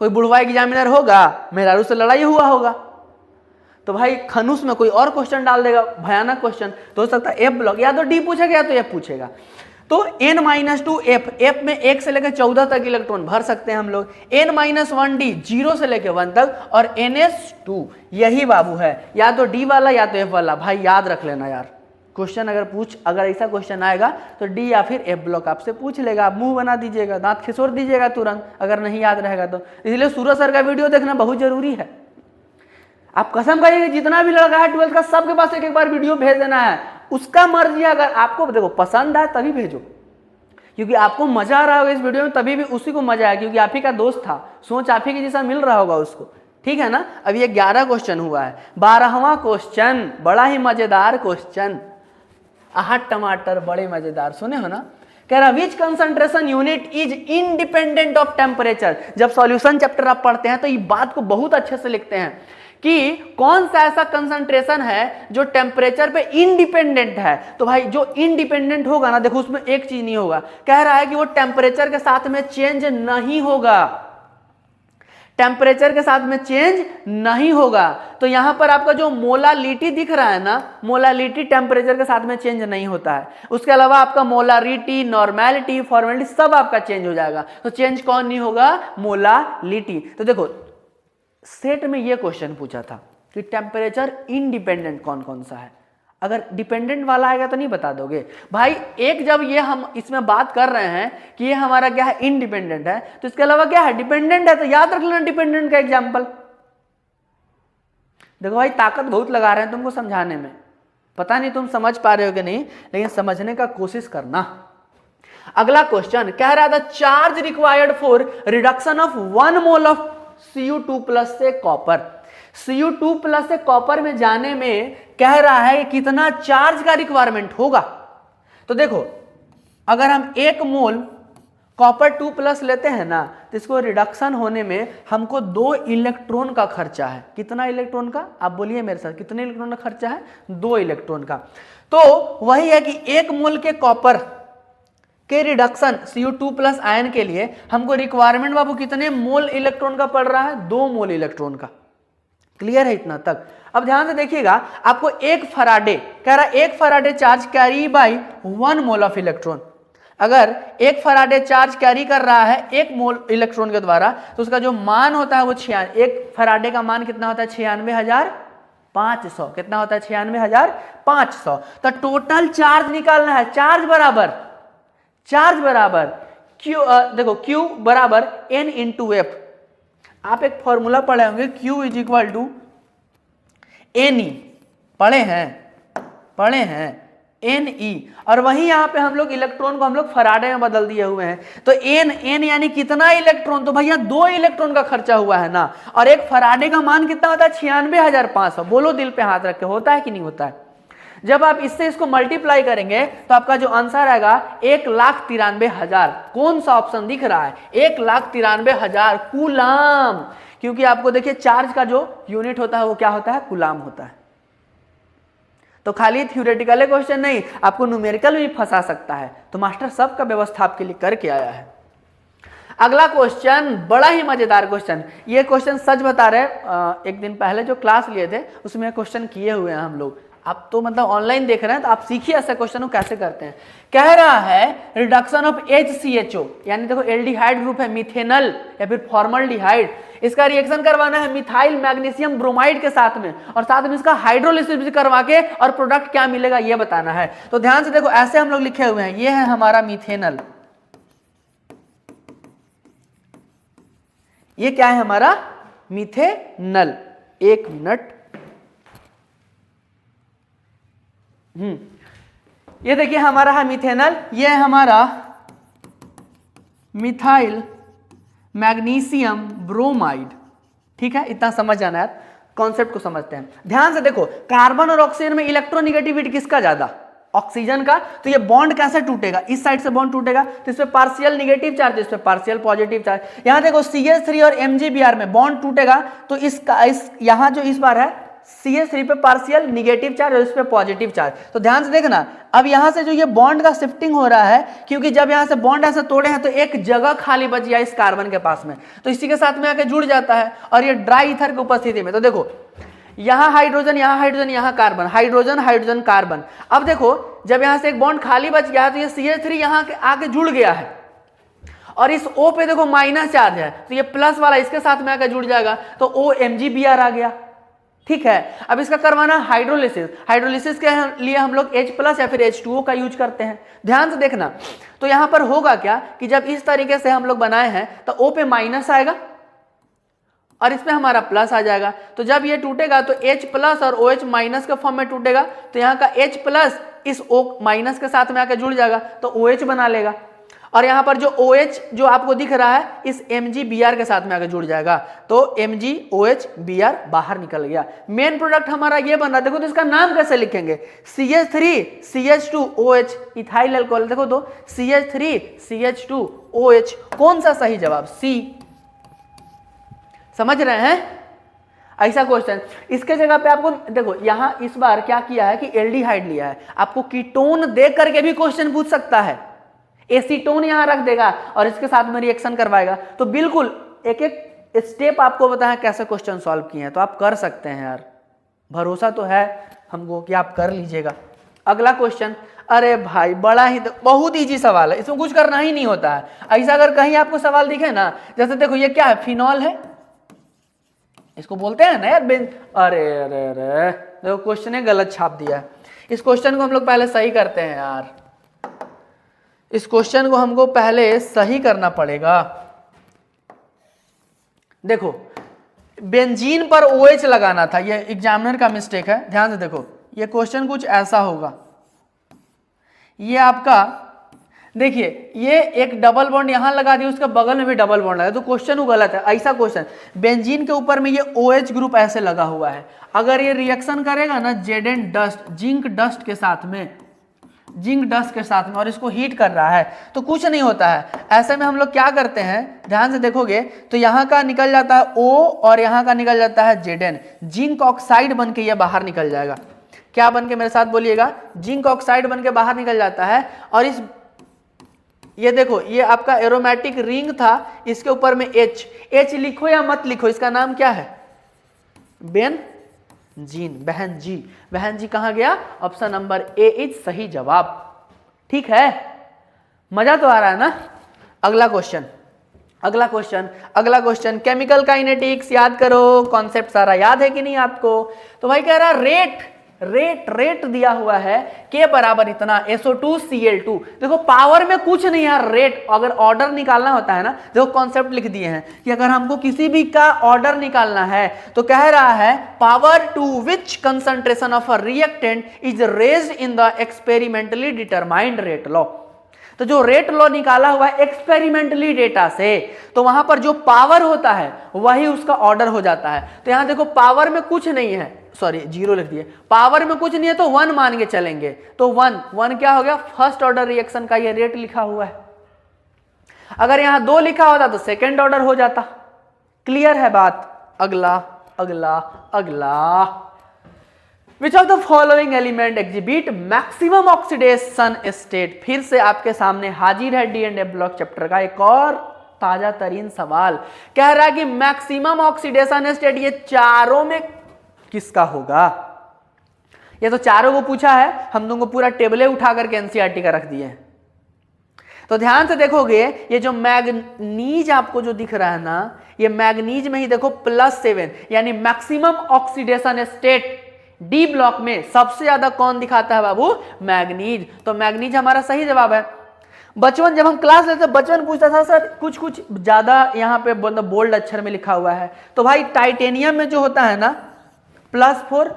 कोई बुढ़वा एग्जामिनर होगा, मेहरारू से लड़ाई हुआ होगा, तो भाई खनुस में कोई और क्वेश्चन डाल देगा, भयानक क्वेश्चन, तो हो सकता है एफ ब्लॉक या तो डी पूछेगा या तो एफ पूछेगा। तो N-2 एफ में 1 से लेकर 14 तक इलेक्ट्रॉन भर सकते हैं हम लोग, N-1 डी 0 से लेकर 1 तक, और NS2 यही बाबू है, या तो डी वाला या तो एफ वाला, भाई याद रख लेना यार, क्वेश्चन अगर ऐसा क्वेश्चन आएगा तो डी या फिर एफ ब्लॉक आपसे पूछ लेगा, आप मुंह बना दीजिएगा, दांत खिसोड़ दीजिएगा तुरंत अगर नहीं याद रहेगा तो। इसलिए सूरज सर का वीडियो देखना बहुत जरूरी है। आप कसम खाइए जितना भी लड़का है 12th का सबके पास एक बार वीडियो भेज देना है। उसका मर्जी, अगर आपको देखो पसंद आए तभी भेजो, क्योंकि आपको मजा आ रहा होगा इस वीडियो में, तभी भी उसी को मजा आया, क्योंकि आप ही का दोस्त था, सोच आप ही के जैसा मिल रहा होगा उसको। ठीक है ना। अब ये 11 क्वेश्चन हुआ है। 12वां क्वेश्चन बड़ा ही मजेदार क्वेश्चन। आहट टमाटर बड़े मजेदार, सुने हो ना। कह रहा which concentration unit is independent of temperature. जब सॉल्यूशन चैप्टर आप पढ़ते हैं तो ये बात को बहुत अच्छे से लिखते हैं कि कौन सा ऐसा कंसंट्रेशन है जो टेम्परेचर पे इंडिपेंडेंट है। तो भाई जो इंडिपेंडेंट होगा ना, देखो उसमें एक चीज नहीं होगा, कह रहा है कि वो टेम्परेचर के साथ में चेंज नहीं होगा, टेम्परेचर के साथ में चेंज नहीं होगा। तो यहां पर आपका जो मोलालिटी दिख रहा है ना, मोलालिटी टेम्परेचर के साथ में चेंज नहीं होता है। उसके अलावा आपका मोलारिटी, नॉर्मेलिटी, फॉर्मेलिटी सब आपका चेंज हो जाएगा। तो चेंज कौन नहीं होगा? मोलालिटी। तो देखो सेट में ये क्वेश्चन पूछा था कि टेम्परेचर इंडिपेंडेंट कौन कौन सा है। अगर डिपेंडेंट वाला आएगा तो नहीं बता दोगे भाई। एक जब ये हम इसमें बात कर रहे हैं कि ये हमारा क्या है, इंडिपेंडेंट है, तो इसके अलावा क्या है, डिपेंडेंट है। तो याद रख लेना डिपेंडेंट का एग्जांपल। देखो भाई ताकत बहुत लगा रहे हैं तुमको समझाने में, पता नहीं तुम समझ पा रहे हो कि नहीं, लेकिन समझने का कोशिश करना। अगला क्वेश्चन कह रहा था charge required for reduction of 1 mole of Cu2+ से कॉपर। Cu2+ से कॉपर में जाने में कह रहा है कि कितना चार्ज का रिक्वायरमेंट होगा। तो देखो अगर हम 1 मोल कॉपर 2+ लेते हैं ना, तो इसको रिडक्शन होने में हमको 2 इलेक्ट्रॉन का खर्चा है। कितना इलेक्ट्रॉन का? आप बोलिए मेरे साथ, कितने इलेक्ट्रॉन का खर्चा है? 2 इलेक्ट्रॉन का। तो वही है कि 1 मोल के कॉपर के रिडक्शन Cu2+ आयन के लिए हमको रिक्वायरमेंट बाबू कितने मोल इलेक्ट्रॉन का पड़ रहा है? 2 मोल इलेक्ट्रॉन का। क्लियर है इतना तक? अब ध्यान से देखिएगा, आपको 1 फराडे कह रहा है 1 Faraday charge carry by 1 mole of electron. अगर 1 फराडे चार्ज कैरी कर रहा है 1 मोल इलेक्ट्रॉन के द्वारा, तो उसका जो मान होता है वो 1 फराडे का मान कितना होता है? 96,500। कितना होता है? 96,500। तो टोटल चार्ज निकालना है। चार्ज बराबर Q, देखो Q बराबर N इंटू एफ। आप एक फॉर्मूला पढ़े होंगे, Q is equal to NE। पढ़े हैं NE। और वहीं यहाँ पे हम लोग इलेक्ट्रॉन को हम लोग फराडे में बदल दिए हुए हैं। तो N यानी कितना इलेक्ट्रॉन? तो भैया 2 इलेक्ट्रॉन का खर्चा हुआ है ना। और 1 फराडे का मान कितना होता है? 96,500। बोलो दिल पे हाथ रख के, होता है कि नहीं होता है? जब आप इससे इसको मल्टीप्लाई करेंगे तो आपका जो आंसर आएगा 1,93,000। कौन सा ऑप्शन दिख रहा है? 1,93,000 कूलाम। क्योंकि आपको देखिए चार्ज का जो यूनिट होता है वो क्या होता है? कूलाम होता है। तो खाली थ्योरेटिकल क्वेश्चन नहीं, आपको न्यूमेरिकल भी फंसा सकता है। तो मास्टर सबका व्यवस्था आपके लिए करके आया है। अगला क्वेश्चन बड़ा ही मजेदार क्वेश्चन। ये क्वेश्चन सच बता रहे, एक दिन पहले जो क्लास लिए थे उसमें क्वेश्चन किए हुए हैं हम लोग। आप तो मतलब ऑनलाइन देख रहे हैं तो आप सीखिए ऐसे क्वेश्चन को कैसे करते हैं। कह रहा है रिडक्शन ऑफ HCHO, यानी देखो एल्डिहाइड ग्रुप है, मिथेनल या फिर फॉर्मल्डिहाइड, इसका रिएक्शन करवाना है मिथाइल मैग्नीशियम ब्रोमाइड के साथ में, और साथ में इसका हाइड्रोलिसिस भी करवा के और प्रोडक्ट क्या मिलेगा ये बताना है। तो ध्यान से देखो, ऐसे हम लोग लिखे हुए हैं, ये है हमारा मिथेनल, ये क्या है हमारा? मिथेनल। एक मिनट, ये देखिए हमारा है मिथेनल, ये है हमारा मिथाइल मैग्नीशियम ब्रोमाइड। ठीक है, इतना समझ जाना है, कॉन्सेप्ट को समझते हैं। ध्यान से देखो, कार्बन और ऑक्सीजन में इलेक्ट्रोनिगेटिविटी किसका ज्यादा? ऑक्सीजन का। तो ये बॉन्ड कैसे टूटेगा? इस साइड से बॉन्ड टूटेगा तो इस पे पार्शियल निगेटिव चार्ज, इस पे पार्शियल पॉजिटिव चार्ज। यहां देखो CH3 और MgBr में बॉन्ड टूटेगा तो इसका यहां जो इस बार है CH3 पे पार्शियल निगेटिव चार्ज और इस पे पॉजिटिव चार्ज। तो ध्यान से देखना, अब यहां से जो ये बॉन्ड का शिफ्टिंग हो रहा है, क्योंकि जब यहां से बॉन्ड ऐसे तोड़े हैं तो एक जगह खाली बच गया इस कार्बन के पास में, तो इसी के साथ में आके जुड़ जाता है और ये ड्राई ईथर की उपस्थिति में। तो देखो यहां हाइड्रोजन, यहां हाइड्रोजन, यहां कार्बन, हाइड्रोजन हाइड्रोजन कार्बन। अब देखो जब यहां से एक बॉन्ड खाली बच गया है तो ये CH3 यहां आके जुड़ गया है और इस O पे देखो माइनस चार्ज है, तो ये प्लस वाला इसके साथ में आकर जुड़ जाएगा, तो OMgBr आ गया। ठीक है। अब इसका करवाना हाइड्रोलिसिस, हाइड्रोलिसिस के लिए हम लोग H+ या फिर H2O का यूज करते हैं। ध्यान से देखना, तो यहां पर होगा क्या कि जब इस तरीके से हम लोग बनाए हैं तो O पे माइनस आएगा और इसमें हमारा प्लस आ जाएगा। तो जब ये टूटेगा तो H+ और OH- के फॉर्म में टूटेगा, तो यहाँ का H+ इस O- के साथ में आकर जुड़ जाएगा तो OH बना लेगा, और यहाँ पर जो OH जो आपको दिख रहा है इस MgBr के साथ में आकर जुड़ जाएगा, तो MgOH-Br बाहर निकल गया। मेन प्रोडक्ट हमारा ये बन रहा है। देखो तो इसका नाम कैसे लिखेंगे, CH3CH2OH इथाइल अल्कोहल। देखो तो CH3CH2OH, कौन सा सही जवाब? C। समझ रहे हैं? ऐसा क्वेश्चन इसके जगह पे आपको देखो, यहां इस बार क्या किया है कि एल्डिहाइड लिया है, आपको कीटोन दे करके भी क्वेश्चन पूछ सकता है। एसीटोन यहां रख देगा और इसके साथ में रिएक्शन करवाएगा, तो बिल्कुल एक एक स्टेप आपको बताया कैसे क्वेश्चन सॉल्व किए हैं, तो आप कर सकते हैं यार, भरोसा तो है हमको कि आप कर लीजिएगा। अगला क्वेश्चन, अरे भाई बड़ा ही बहुत इजी सवाल है, इसमें कुछ करना ही नहीं होता है। ऐसा अगर कहीं आपको सवाल दिखे ना, जैसे देखो ये क्या है, फिनॉल है, इसको बोलते हैं ना यार अरे अरे अरे देखो क्वेश्चन ने गलत छाप दिया है। इस क्वेश्चन को हम लोग पहले सही करते हैं यार, इस क्वेश्चन को हमको पहले सही करना पड़ेगा। देखो बेंजीन पर OH लगाना था, ये एग्जामिनर का मिस्टेक है। ध्यान से देखो, ये क्वेश्चन कुछ ऐसा होगा, ये आपका देखिए ये एक डबल बॉन्ड यहां लगा दिया, उसके बगल में भी डबल बॉन्ड लगा, तो क्वेश्चन गलत है। ऐसा क्वेश्चन, बेंजीन के ऊपर में ये OH ग्रुप ऐसे लगा हुआ है, अगर ये रिएक्शन करेगा ना Zn डस्ट जिंक डस्ट के साथ में, जिंक डस्ट के साथ में, और इसको हीट कर रहा है तो कुछ नहीं होता है। ऐसे में हम लोग क्या करते हैं, ध्यान से देखोगे तो यहाँ का निकल जाता है O और यहाँ का निकल जाता है Zn, जिंक ऑक्साइड बन के ये बाहर निकल जाएगा। क्या बन के, मेरे साथ बोलिएगा, जिंक ऑक्साइड बन के बाहर निकल जाता है। और इस ये देखो ये आपका एरोमेटिक रिंग था, इसके ऊपर में H लिखो या मत लिखो, इसका नाम क्या है? बेंजीन, बहन जी। बहन जी कहाँ गया? ऑप्शन नंबर A इज सही जवाब। ठीक है, मजा तो आ रहा है ना? अगला क्वेश्चन, अगला क्वेश्चन, अगला क्वेश्चन, केमिकल काइनेटिक्स याद करो, कॉन्सेप्ट सारा याद है कि नहीं आपको? तो भाई कह रहा रेट दिया हुआ है K बराबर इतना SO2Cl2। देखो पावर में कुछ नहीं है, रेट अगर ऑर्डर निकालना होता है ना, देखो कॉन्सेप्ट लिख दिए हैं कि अगर हमको किसी भी का ऑर्डर निकालना है तो कह रहा है power to which concentration of a reactant is raised in the experimentally determined rate law. तो जो रेट लॉ निकाला हुआ है एक्सपेरिमेंटली डेटा से, तो वहां पर जो पावर होता है वही उसका ऑर्डर हो जाता है। तो यहां देखो पावर में कुछ नहीं है, सॉरी 0 लिख दिए, पावर में कुछ नहीं है तो 1 मान के चलेंगे, तो 1 क्या हो गया? फर्स्ट ऑर्डर रिएक्शन का ये रेट लिखा हुआ है। अगर यहां 2 लिखा होता तो सेकेंड ऑर्डर हो जाता। क्लियर है बात? अगला अगला अगला, Which of the following element exhibit maximum oxidation state? फिर से आपके सामने हाजिर है D&A ब्लॉक चैप्टर का एक और ताजा तरीन सवाल। कह रहा है कि मैक्सिमम ऑक्सीडेशन स्टेट ये चारों में किसका होगा? ये तो चारों को पूछा है, हम तुमको पूरा टेबले उठा करके NCERT का रख दिए हैं। तो ध्यान से देखोगे ये जो मैग्नीज आपको जो दिख रहा है ना, ये मैग्नीज में ही देखो +7, यानी maximum oxidation state D block में सबसे ज्यादा कौन दिखाता है बाबू? मैग्नीज। तो मैग्नीज हमारा सही जवाब है। बचपन जब हम क्लास लेते बचपन पूछता था सर कुछ कुछ ज्यादा यहाँ पे बोल्ड अक्षर में लिखा हुआ है, तो भाई टाइटेनियम में जो होता है ना +4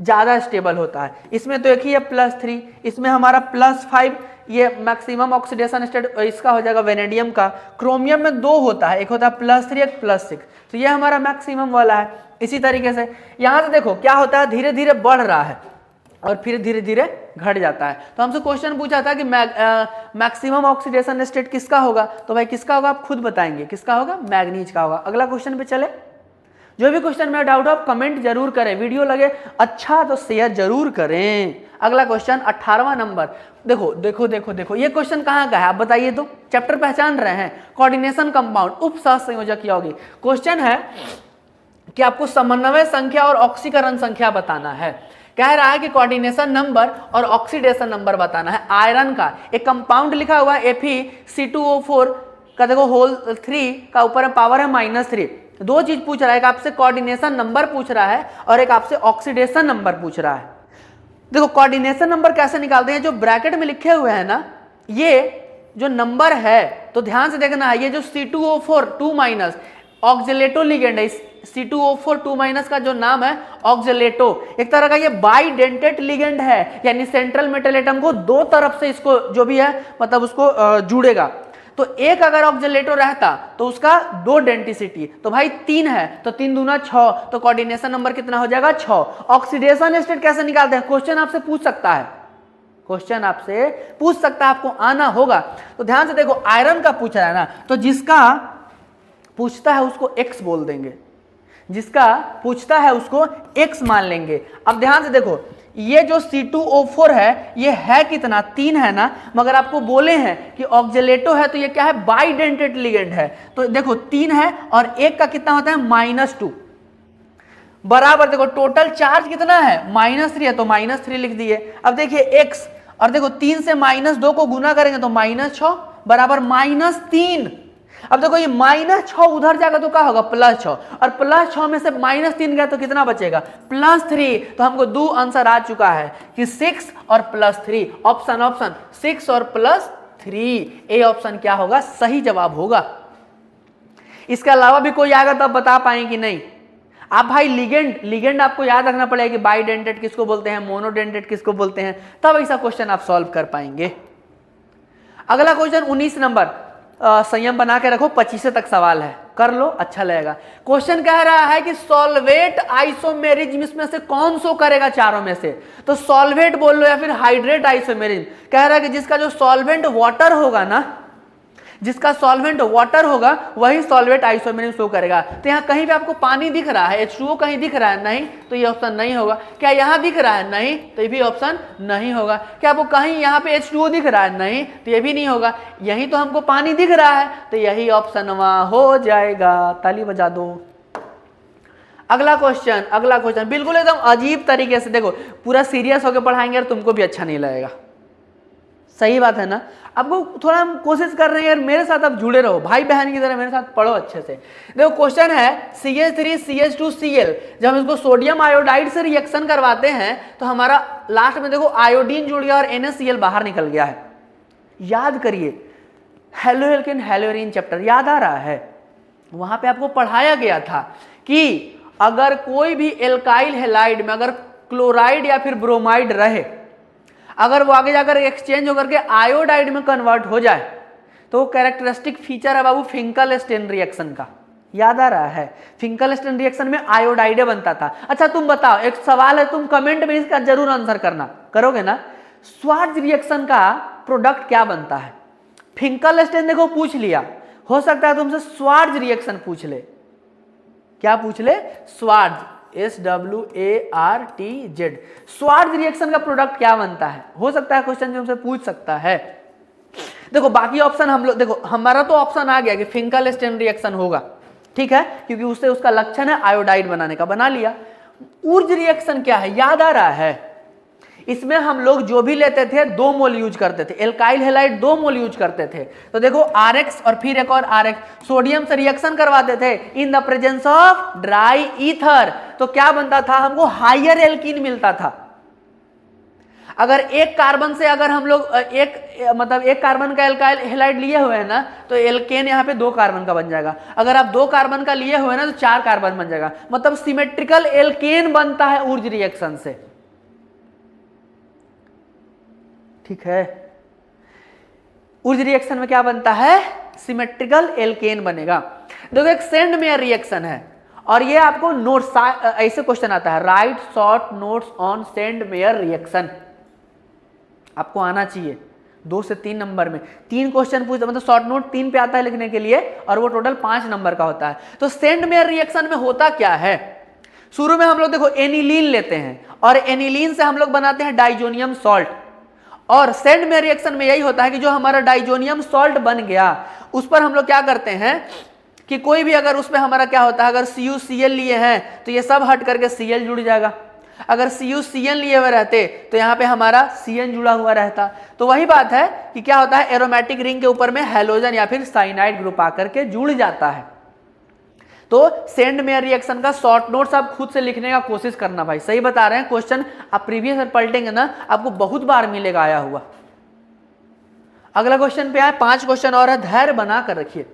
ज्यादा स्टेबल होता है, इसमें तो एक ही है +3, इसमें हमारा +5, ये मैक्सिमम ऑक्सीडेशन स्टेट इसका हो जाएगा वेनेडियम का। क्रोमियम में 2 होता है, एक होता है +3 एक +6, तो ये हमारा मैक्सिमम वाला है। इसी तरीके से यहां से देखो क्या होता है, धीरे धीरे बढ़ रहा है और फिर धीरे धीरे घट जाता है। तो हमसे क्वेश्चन पूछा था कि मैक्सिमम ऑक्सीडेशन स्टेट किसका होगा, तो भाई किसका होगा आप खुद बताएंगे, किसका होगा? मैग्नीज का होगा। अगला क्वेश्चन पे चले। जो भी क्वेश्चन में डाउट हो आप कमेंट जरूर करें, वीडियो लगे अच्छा तो शेयर जरूर करें। अगला क्वेश्चन 18वां नंबर, देखो देखो देखो देखो ये क्वेश्चन कहाँ का है आप बताइए तो? चैप्टर पहचान रहे हैं, कोऑर्डिनेशन कंपाउंड, उप सह संयोजक यौगिक। क्वेश्चन है कि आपको समन्वय संख्या और ऑक्सीकरण संख्या बताना है। कह रहा है कि कोऑर्डिनेशन नंबर और ऑक्सीडेशन नंबर बताना है। आयरन का एक कंपाउंड लिखा हुआ है FeC2O4 का, देखो होल 3 का ऊपर पावर है -3, दो चीज पूछ रहा है, एक आपसे कोऑर्डिनेशन नंबर पूछ रहा है और एक आपसे ऑक्सीडेशन नंबर पूछ रहा है। देखो कोऑर्डिनेशन नंबर कैसे निकालते हैं, जो ब्रैकेट में लिखे हुए हैं ना, ये जो नंबर है तो ध्यान से देखना है, ये जो C2O4 2- ऑक्जेलेटो लिगेंड है, C2O4 2- का जो नाम है ऑक्जेलेटो, एक तरह का ये बाइडेंटेट लिगेंड है, यानी सेंट्रल मेटल एटम को दो तरफ से इसको जो भी है मतलब उसको जुड़ेगा। तो एक अगर ऑक्जेलेटो रहता तो उसका दो डेंटिसिटी, तो भाई 3 है, तो 3 दूना 6, तो कोऑर्डिनेशन नंबर कितना हो जाएगा 6। ऑक्सीडेशन स्टेट कैसे निकालते हैं, क्वेश्चन आपसे पूछ सकता है, क्वेश्चन आपसे पूछ सकता है, आपको आना होगा। तो ध्यान से देखो, आयरन का पूछ रहा है ना, तो जिसका पूछता है उसको x बोल देंगे, जिसका पूछता है उसको x मान लेंगे। अब ध्यान से देखो, ये जो C2O4 है ये है कितना, 3 है ना, मगर आपको बोले हैं कि ऑक्जेलेटो है तो ये क्या है, बाइडेंटेट लिगेंड है। तो देखो 3 है और 1 का कितना होता है -2, बराबर देखो टोटल चार्ज कितना है -3 है, तो -3 लिख दिए। अब देखिए x, और देखो 3 से -2 को गुना करेंगे तो -6 बराबर -3। अब देखो ये -6 उधर जाएगा तो क्या होगा +6, और +6 में से -3 गया तो कितना बचेगा +3। तो हमको 2 आंसर आ चुका है कि 6 और +3, ऑप्शन 6 और +3, ए ऑप्शन क्या होगा, सही जवाब होगा। इसके अलावा भी कोई आएगा तो आप बता पाएंगे कि नहीं। आप भाई लिगेंड आपको याद रखना पड़ेगा कि बाइडेंटेट किसको बोलते हैं, मोनोडेंटेट किसको बोलते हैं, तब ऐसा क्वेश्चन आप सॉल्व कर पाएंगे। अगला क्वेश्चन 19 नंबर, संयम बना के रखो, 25 तक सवाल है, कर लो अच्छा लगेगा। क्वेश्चन कह रहा है कि सॉल्वेट आइसोमेरिज्म इसमें से कौन सो करेगा चारों में से, तो सॉल्वेट बोल लो या फिर हाइड्रेट आइसोमेरिज्म। कह रहा है कि जिसका जो सॉल्वेंट वाटर होगा ना, जिसका सॉल्वेंट वाटर होगा वही सॉल्वेट आइसोमेरिज्म शो करेगा। तो यहाँ कहीं भी आपको पानी दिख रहा है, H2O कहीं दिख रहा है नहीं, तो ये ऑप्शन नहीं होगा। क्या यहाँ दिख रहा है नहीं, तो ये भी ऑप्शन नहीं होगा। क्या आपको कहीं यहाँ पे H2O दिख रहा है नहीं, तो ये भी नहीं होगा। यही तो हमको पानी दिख रहा है, तो यही ऑप्शन वहां हो जाएगा। ताली बजा दो। अगला क्वेश्चन बिल्कुल एकदम अजीब तरीके से, देखो पूरा सीरियस होकर पढ़ाएंगे और तुमको भी अच्छा नहीं लगेगा, सही बात है ना। आपको थोड़ा हम कोशिश कर रहे हैं यार, मेरे साथ आप जुड़े रहो, भाई बहन की तरह मेरे साथ पढ़ो अच्छे से। देखो क्वेश्चन है CH3CH2Cl, जब हम इसको सोडियम आयोडाइड से रिएक्शन करवाते हैं तो हमारा लास्ट में देखो आयोडीन जुड़ गया और NaCl बाहर निकल गया है। याद करिए, हेलोएल्केन हेलोरीन चैप्टर याद आ रहा है, वहां पे आपको पढ़ाया गया था कि अगर कोई भी एल्काइल हैलाइड में अगर क्लोराइड या फिर ब्रोमाइड रहे, अगर वो आगे जाकर एक्सचेंज होकर के आयोडाइड में कन्वर्ट हो जाए तो वो कैरेक्टरिस्टिक फीचर है बाबू फिंकल-स्टेन रिएक्शन का। याद आ रहा है, फिंकल-स्टेन रिएक्शन में आयोडाइड बनता था। अच्छा तुम बताओ, एक सवाल है, तुम कमेंट में इसका जरूर आंसर करना, करोगे ना। स्वार्ज रिएक्शन का प्रोडक्ट क्या बनता है? फिंकल-स्टेन देखो पूछ लिया, हो सकता है तुमसे स्वार्ज रिएक्शन पूछ ले। क्या पूछ ले? स्वार्ज, SWARTZ, स्वार्ज रिएक्शन का प्रोडक्ट क्या बनता है, हो सकता है क्वेश्चन जो हमसे पूछ सकता है। देखो बाकी ऑप्शन हम लोग, देखो हमारा तो ऑप्शन आ गया कि फिंकल-स्टेन रिएक्शन होगा, ठीक है, क्योंकि उससे उसका लक्षण है आयोडाइड बनाने का, बना लिया। ऊर्ज रिएक्शन क्या है, याद आ रहा है? इसमें हम लोग जो भी लेते थे 2 मोल यूज करते थे, एल्काइल हैलाइड 2 मोल यूज करते थे। तो देखो RX और फिर एक और RX, सोडियम से रिएक्शन करवाते थे in the presence of dry ether, तो क्या बनता था, हमको हायर एल्कीन मिलता था। अगर एक कार्बन से अगर हम लोग एक कार्बन का एल्काइल हैलाइड लिए हुए हैं ना, तो एल्केन यहाँ पे 2 कार्बन का बन जाएगा। अगर आप 2 कार्बन का लिए हुए ना तो 4 कार्बन बन जाएगा, मतलब सिमेट्रिकल एल्केन बनता है ऊर्ज रिएक्शन से, ठीक है। ऊर्ज रिएक्शन में क्या बनता है, सिमेट्रिकल एल्केन बनेगा। देखो एक सेंड मेयर रिएक्शन है, और ये आपको नोट्स ऐसे क्वेश्चन आता है, right short notes on send mayor reaction, आपको आना चाहिए 2 से 3 नंबर में 3 क्वेश्चन पूछता, मतलब शॉर्ट नोट 3 पे आता है लिखने के लिए, और वो टोटल 5 नंबर का होता है। तो सेंड मेयर रिएक्शन में होता क्या है, शुरू में हम लोग देखो एनिलीन लेते हैं, और एनिलीन से हम लोग बनाते हैं डाइजोनियम सॉल्ट, और सेंड मेयर रिएक्शन में यही होता है कि जो हमारा डाइजोनियम सॉल्ट बन गया उस पर हम लोग क्या करते हैं कि कोई भी अगर उसमें हमारा क्या होता है, अगर CuCl लिए हैं तो ये सब हट करके Cl जुड़ जाएगा, अगर CuCN लिए हुए रहते तो यहाँ पे हमारा Cn जुड़ा हुआ रहता। तो वही बात है कि क्या होता है, एरोमेटिक रिंग के ऊपर में हैलोजन या फिर साइनाइड ग्रुप आकर के जुड़ जाता है। तो सेंड में रिएक्शन का शॉर्ट नोट्स आप खुद से लिखने का कोशिश करना भाई, सही बता रहे हैं। क्वेश्चन आप प्रीवियस ईयर पलटेंगे ना, आपको बहुत बार मिलेगा आया हुआ। अगला क्वेश्चन पे आए, 5 क्वेश्चन और है, धैर्य बना कर रखिए।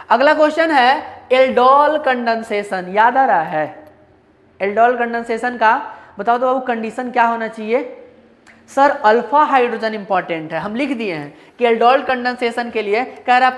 अगला क्वेश्चन है एल्डोल कंडेंसेशन, याद आ रहा है? एल्डोल कंडेंसेशन का बताओ तो बाबू कंडीशन क्या होना चाहिए? सर अल्फा हाइड्रोजन इंपॉर्टेंट है, हम लिख दिए हैं कि एल्डोल कंडेंसेशन के लिए कह रहा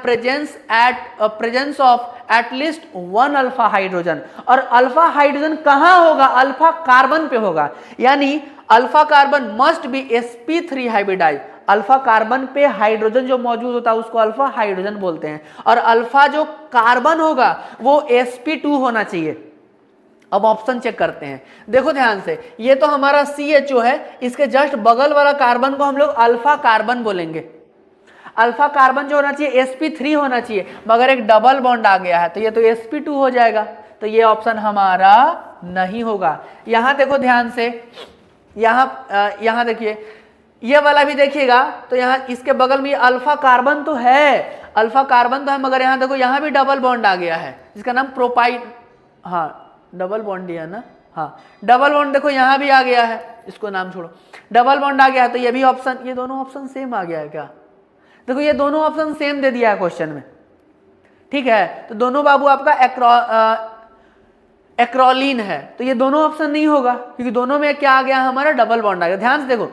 presence of at least 1 alpha hydrogen. और अल्फा हाइड्रोजन कहां होगा? अल्फा कार्बन पे होगा, यानी alpha carbon must be sp3 hybridise. अल्फा कार्बन पे हाइड्रोजन जो मौजूद होता है उसको अल्फा हाइड्रोजन बोलते हैं, और अल्फा जो कार्बन होगा वो sp2 होना चाहिए। अब ऑप्शन चेक करते हैं, देखो ध्यान से, ये तो हमारा CHO है, इसके जस्ट बगल वाला कार्बन को हम लोग अल्फा कार्बन बोलेंगे। अल्फा कार्बन जो होना चाहिए sp3 होना चाहिए, मगर एक डबल बॉन्ड आ गया है तो ये तो sp2 हो जाएगा, तो ये ऑप्शन हमारा नहीं होगा। यहां देखो ध्यान से, यहां देखिए, ये वाला भी देखिएगा तो यहाँ इसके बगल में अल्फा कार्बन तो है, अल्फा कार्बन तो है, मगर यहाँ देखो यहाँ भी डबल बॉन्ड आ गया है, इसका नाम प्रोपाइड, हाँ डबल बॉन्ड दिया ना, हाँ डबल बॉन्ड देखो यहाँ भी आ गया है, इसको नाम छोड़ो, डबल बॉन्ड आ गया है, तो ये भी ऑप्शन, ये दोनों ऑप्शन सेम आ गया है क्या? देखो ये दोनों ऑप्शन सेम दे दिया है क्वेश्चन में, ठीक है, तो दोनों बाबू आपका एक्रोलीन है, तो ये दोनों ऑप्शन नहीं होगा, क्योंकि दोनों में क्या आ गया हमारा? डबल बॉन्ड आ गया। ध्यान से देखो,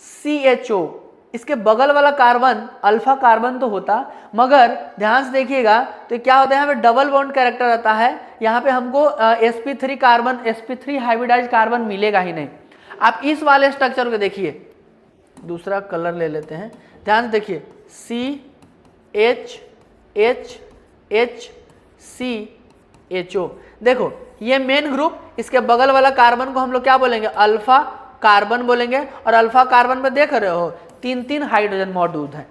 CHO, इसके बगल वाला कार्बन अल्फा कार्बन तो होता, मगर ध्यान से देखिएगा तो क्या होता है, यहाँ पे डबल बॉन्ड कैरेक्टर आता है, यहाँ पे हमको sp3 carbon, sp3 hybridise carbon मिलेगा ही नहीं। आप इस वाले स्ट्रक्चर को देखिए, दूसरा कलर ले लेते हैं, ध्यान से देखिए, CHHCHO, देखो ये मेन ग्रुप, इसके बगल वाला कार्बन को हम लोग क्या बोलेंगे? अल्फा कार्बन बोलेंगे, और अल्फा कार्बन में देख रहे हो 3 हाइड्रोजन मौजूद है।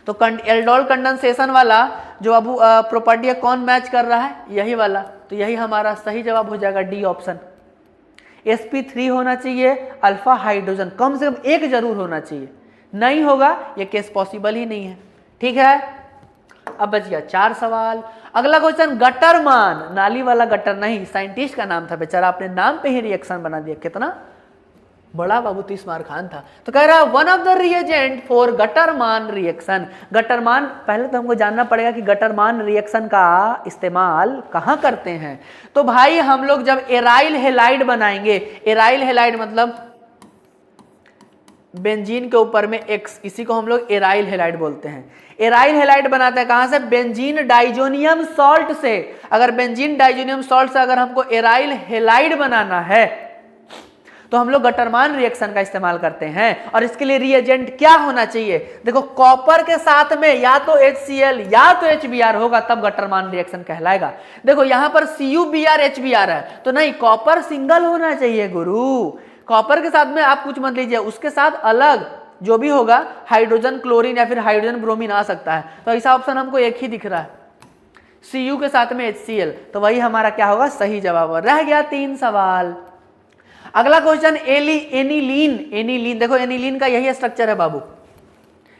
तो एल्डोल कंडेंसेशन वाला जो अब प्रॉपर्टी है कौन मैच कर रहा है? यही वाला, तो यही हमारा सही जवाब हो जाएगा, डी ऑप्शन। sp3 होना चाहिए, अल्फा हाइड्रोजन कम से कम एक जरूर होना चाहिए, नहीं होगा ये केस पॉसिबल ही नहीं है, ठीक है। अब बच गया 4 सवाल। अगला क्वेश्चन, गटर मान, नाली वाला गटर नहीं, साइंटिस्ट का नाम था बेचारा, अपने नाम पे ही रिएक्शन बना दिया, कितना बड़ा बाबू 30 मार्क खान था। तो कह रहा है one of the reagent for Gattermann reaction. Gattermann, पहले तो हमको जानना पड़ेगा कि गटरमान रिएक्शन का इस्तेमाल कहाँ करते हैं। तो भाई हम लोग जब एराइल हेलाइड बनाएंगे, एराइल हेलाइड मतलब बेंजीन के ऊपर में X, इसी को हम लोग एराइल हेलाइड बोलते हैं। एराइल हेलाइड बनाते हैं कहां से? बेंजीन डाइजोनियम सॉल्ट से। अगर बेंजीन डाइजोनियम सॉल्ट से अगर हमको एराइल हेलाइड बनाना है तो हम लोग गटरमान रिएक्शन का इस्तेमाल करते हैं। और इसके लिए रिएजेंट क्या होना चाहिए? देखो कॉपर के साथ में या तो HCl या तो HBr होगा, तब गटरमान रिएक्शन कहलाएगा। देखो यहां पर CuBr HBr है, तो नहीं, कॉपर सिंगल होना चाहिए गुरु। कॉपर के साथ में आप कुछ मत लीजिए, उसके साथ अलग जो भी होगा हाइड्रोजन क्लोरीन या फिर हाइड्रोजन ब्रोमीन आ सकता है। तो ऐसा ऑप्शन हमको एक ही दिख रहा है, Cu के साथ में HCl, तो वही हमारा क्या होगा? सही जवाब। रह गया 3 सवाल। अगला क्वेश्चन, एनिलीन। एनिलीन देखो, एनिलीन का यही स्ट्रक्चर है बाबू।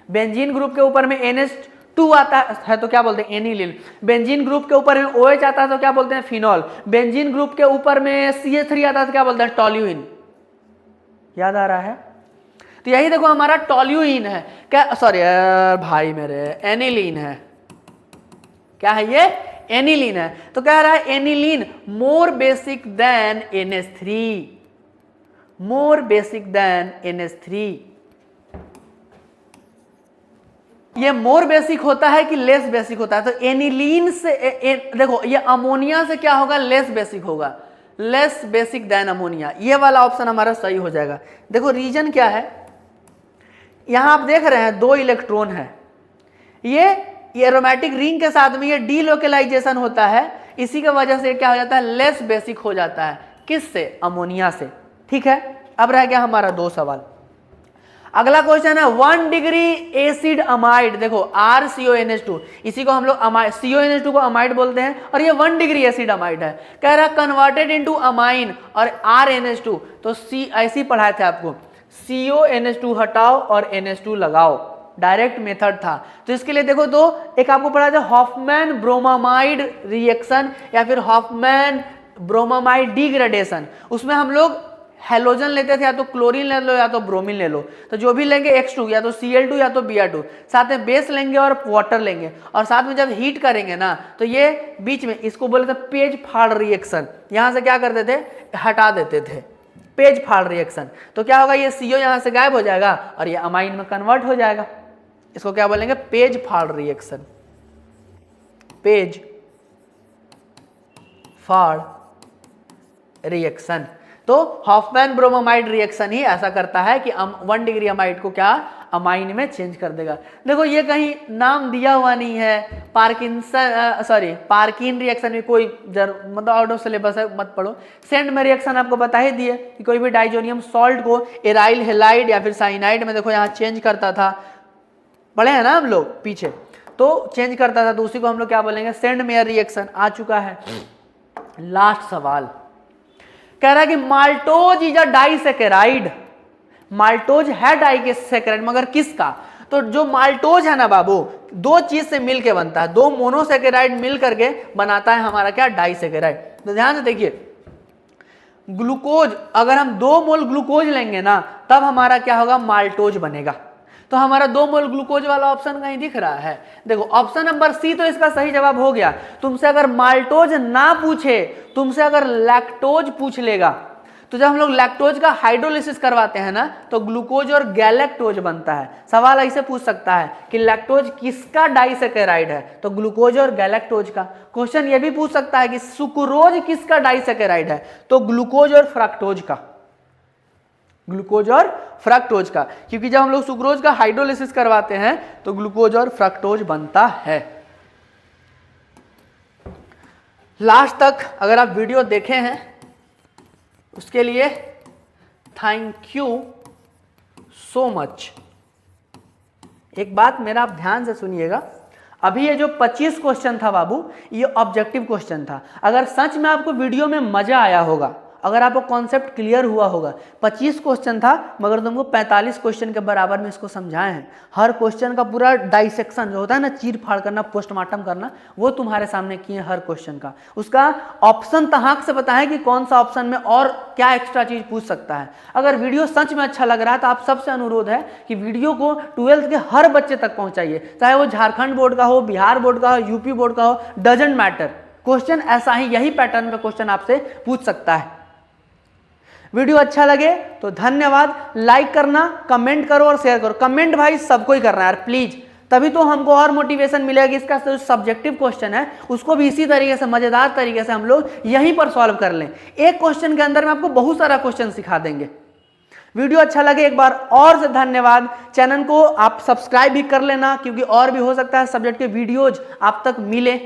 बेंजीन ग्रुप के ऊपर में NH2 आता है तो क्या बोलते हैं? एनिलीन। बेंजीन ग्रुप के ऊपर में OH आता है तो क्या बोलते हैं? फिनॉल। बेंजीन ग्रुप के ऊपर में CH3 आता है तो क्या बोलते हैं? टॉल्यूइन। याद आ रहा है? तो यही देखो हमारा टॉल्यूइन है क्या, सॉरी भाई मेरे, एनिलीन है। क्या है ये? एनिलीन है। तो कह रहा है aniline more basic than NH3, more basic than NH3। ये मोर बेसिक होता है कि लेस बेसिक होता है? तो एनिलीन से देखो ये अमोनिया से क्या होगा? लेस बेसिक होगा, लेस बेसिक देन अमोनिया। ये वाला ऑप्शन हमारा सही हो जाएगा। देखो रीजन क्या है, यहां आप देख रहे हैं 2 इलेक्ट्रॉन है, ये एरोमेटिक रिंग के साथ में ये डीलोकलाइजेशन होता है, इसी की वजह से क्या हो जाता है? लेस बेसिक हो जाता है। किससे? अमोनिया से। ठीक है, अब रह गया हमारा 2 सवाल। अगला क्वेश्चन है 1 डिग्री एसिड अमाइड। देखो RCONH2, इसी को हम लोग CONH2 को अमाइड बोलते हैं, और ये 1 डिग्री एसिड अमाइड है। कह रहा कन्वर्टेड इनटू अमाइन और RNH2, तो ऐसी पढ़ाए थे आपको, CONH2 हटाओ और NH2 लगाओ, डायरेक्ट मेथड था। तो इसके लिए देखो तो एक आपको पढ़ा था हॉफमैन ब्रोमामाइड रिएक्शन या फिर हॉफमैन ब्रोमामाइड डिग्रेडेशन। उसमें हम लोग हेलोजन लेते थे, या तो क्लोरीन ले लो या तो ब्रोमीन ले लो, तो जो भी लेंगे X2 या तो Cl2 या तो Br2, साथ में बेस लेंगे और वाटर लेंगे, और साथ में जब हीट करेंगे ना तो ये बीच में इसको बोलते थे पेज फाड़ रिएक्शन। यहां से क्या करते थे, हटा देते थे, पेज फाड़ रिएक्शन। तो क्या होगा, ये CO यहां से गायब हो जाएगा और ये अमाइन में कन्वर्ट हो जाएगा। इसको क्या बोलेंगे, पेज फाड़ रिएक्शन, पेज फाड़ रिएक्शन। तो हॉफमैन ब्रोमामाइड रिएक्शन ही ऐसा करता है कि 1 डिग्री अमाइड को क्या अमाइन में चेंज कर देगा। देखो ये कहीं नाम दिया हुआ नहीं है, पार्किन रिएक्शन में कोई मतलब आउट ऑफ सिलेबस है, मत पढ़ो। सेंट में रिएक्शन आपको बता ही दिए कि कोई भी डाइजोनियम सॉल्ट को एराइल हेलाइड या फिर साइनाइड में देखो यहाँ चेंज करता था, पढ़े हैं ना हम लोग पीछे, तो चेंज करता था, तो उसी को हम लोग क्या बोलेंगे, सेंट मेयर रिएक्शन। आ चुका है लास्ट सवाल, कह रहा है कि maltose is a disaccharide. Maltose है डाइसैकेराइड मगर किसका, तो जो माल्टोज है ना बाबू, दो चीज से मिलके बनता है, दो मोनोसैकेराइड मिल करके बनाता है हमारा क्या, डाइसैकेराइड। तो ध्यान से देखिए, ग्लूकोज अगर हम 2 मोल ग्लूकोज लेंगे ना तब हमारा क्या होगा, माल्टोज बनेगा। तो हमारा 2 मोल ग्लूकोज वाला ऑप्शन कहीं दिख रहा है, देखो ऑप्शन नंबर सी तो इसका सही जवाब हो गया। तुमसे अगर माल्टोज ना पूछे, तुमसे अगर लैक्टोज पूछ लेगा, तो जब हम लोग लैक्टोज का हाइड्रोलिसिस करवाते हैं ना तो ग्लूकोज और गैलेक्टोज बनता है। सवाल ऐसे पूछ सकता है कि लैक्टोज किसका डाइसैकेराइड है, तो ग्लूकोज और गैलेक्टोज का। क्वेश्चन ये भी पूछ सकता है कि सुक्रोज किसका डाइसैकेराइड है, तो ग्लूकोज और फ्रक्टोज का, ग्लूकोज और फ्रक्टोज का, क्योंकि जब हम लोग सुक्रोज का हाइड्रोलिसिस करवाते हैं तो ग्लूकोज और फ्रक्टोज बनता है। लास्ट तक अगर आप वीडियो देखे हैं उसके लिए थैंक यू सो मच। एक बात मेरा आप ध्यान से सुनिएगा, अभी ये जो 25 क्वेश्चन था बाबू, ये ऑब्जेक्टिव क्वेश्चन था। अगर सच में आपको वीडियो में मजा आया होगा, अगर आपको कॉन्सेप्ट क्लियर हुआ होगा, 25 क्वेश्चन था मगर तुमको 45 क्वेश्चन के बराबर में इसको समझाए हैं। हर क्वेश्चन का पूरा डाइसेक्शन जो होता है ना, चीर फाड़ करना, पोस्टमार्टम करना, वो तुम्हारे सामने किए हर क्वेश्चन का। उसका ऑप्शन तहाक से पता है कि कौन सा ऑप्शन में और क्या एक्स्ट्रा चीज पूछ सकता है। अगर वीडियो सच में अच्छा लग रहा है तो आप सबसे अनुरोध है कि वीडियो को 12th के हर बच्चे तक पहुंचाइए, चाहे वो झारखंड बोर्ड का हो, बिहार बोर्ड का हो, यूपी बोर्ड का हो, डजेंट मैटर। क्वेश्चन ऐसा ही, यही पैटर्न में क्वेश्चन आपसे पूछ सकता है। वीडियो अच्छा लगे तो धन्यवाद, लाइक करना, कमेंट करो और शेयर करो। कमेंट भाई सबको ही करना है यार प्लीज, तभी तो हमको और मोटिवेशन मिलेगा कि इसका जो सब्जेक्टिव क्वेश्चन है उसको भी इसी तरीके से, मजेदार तरीके से हम लोग यहीं पर सॉल्व कर लें। एक क्वेश्चन के अंदर में आपको बहुत सारा क्वेश्चन सिखा देंगे। वीडियो अच्छा लगे एक बार और से धन्यवाद। चैनल को आप सब्सक्राइब भी कर लेना, क्योंकि और भी हो सकता है सब्जेक्ट के वीडियोज आप तक मिले।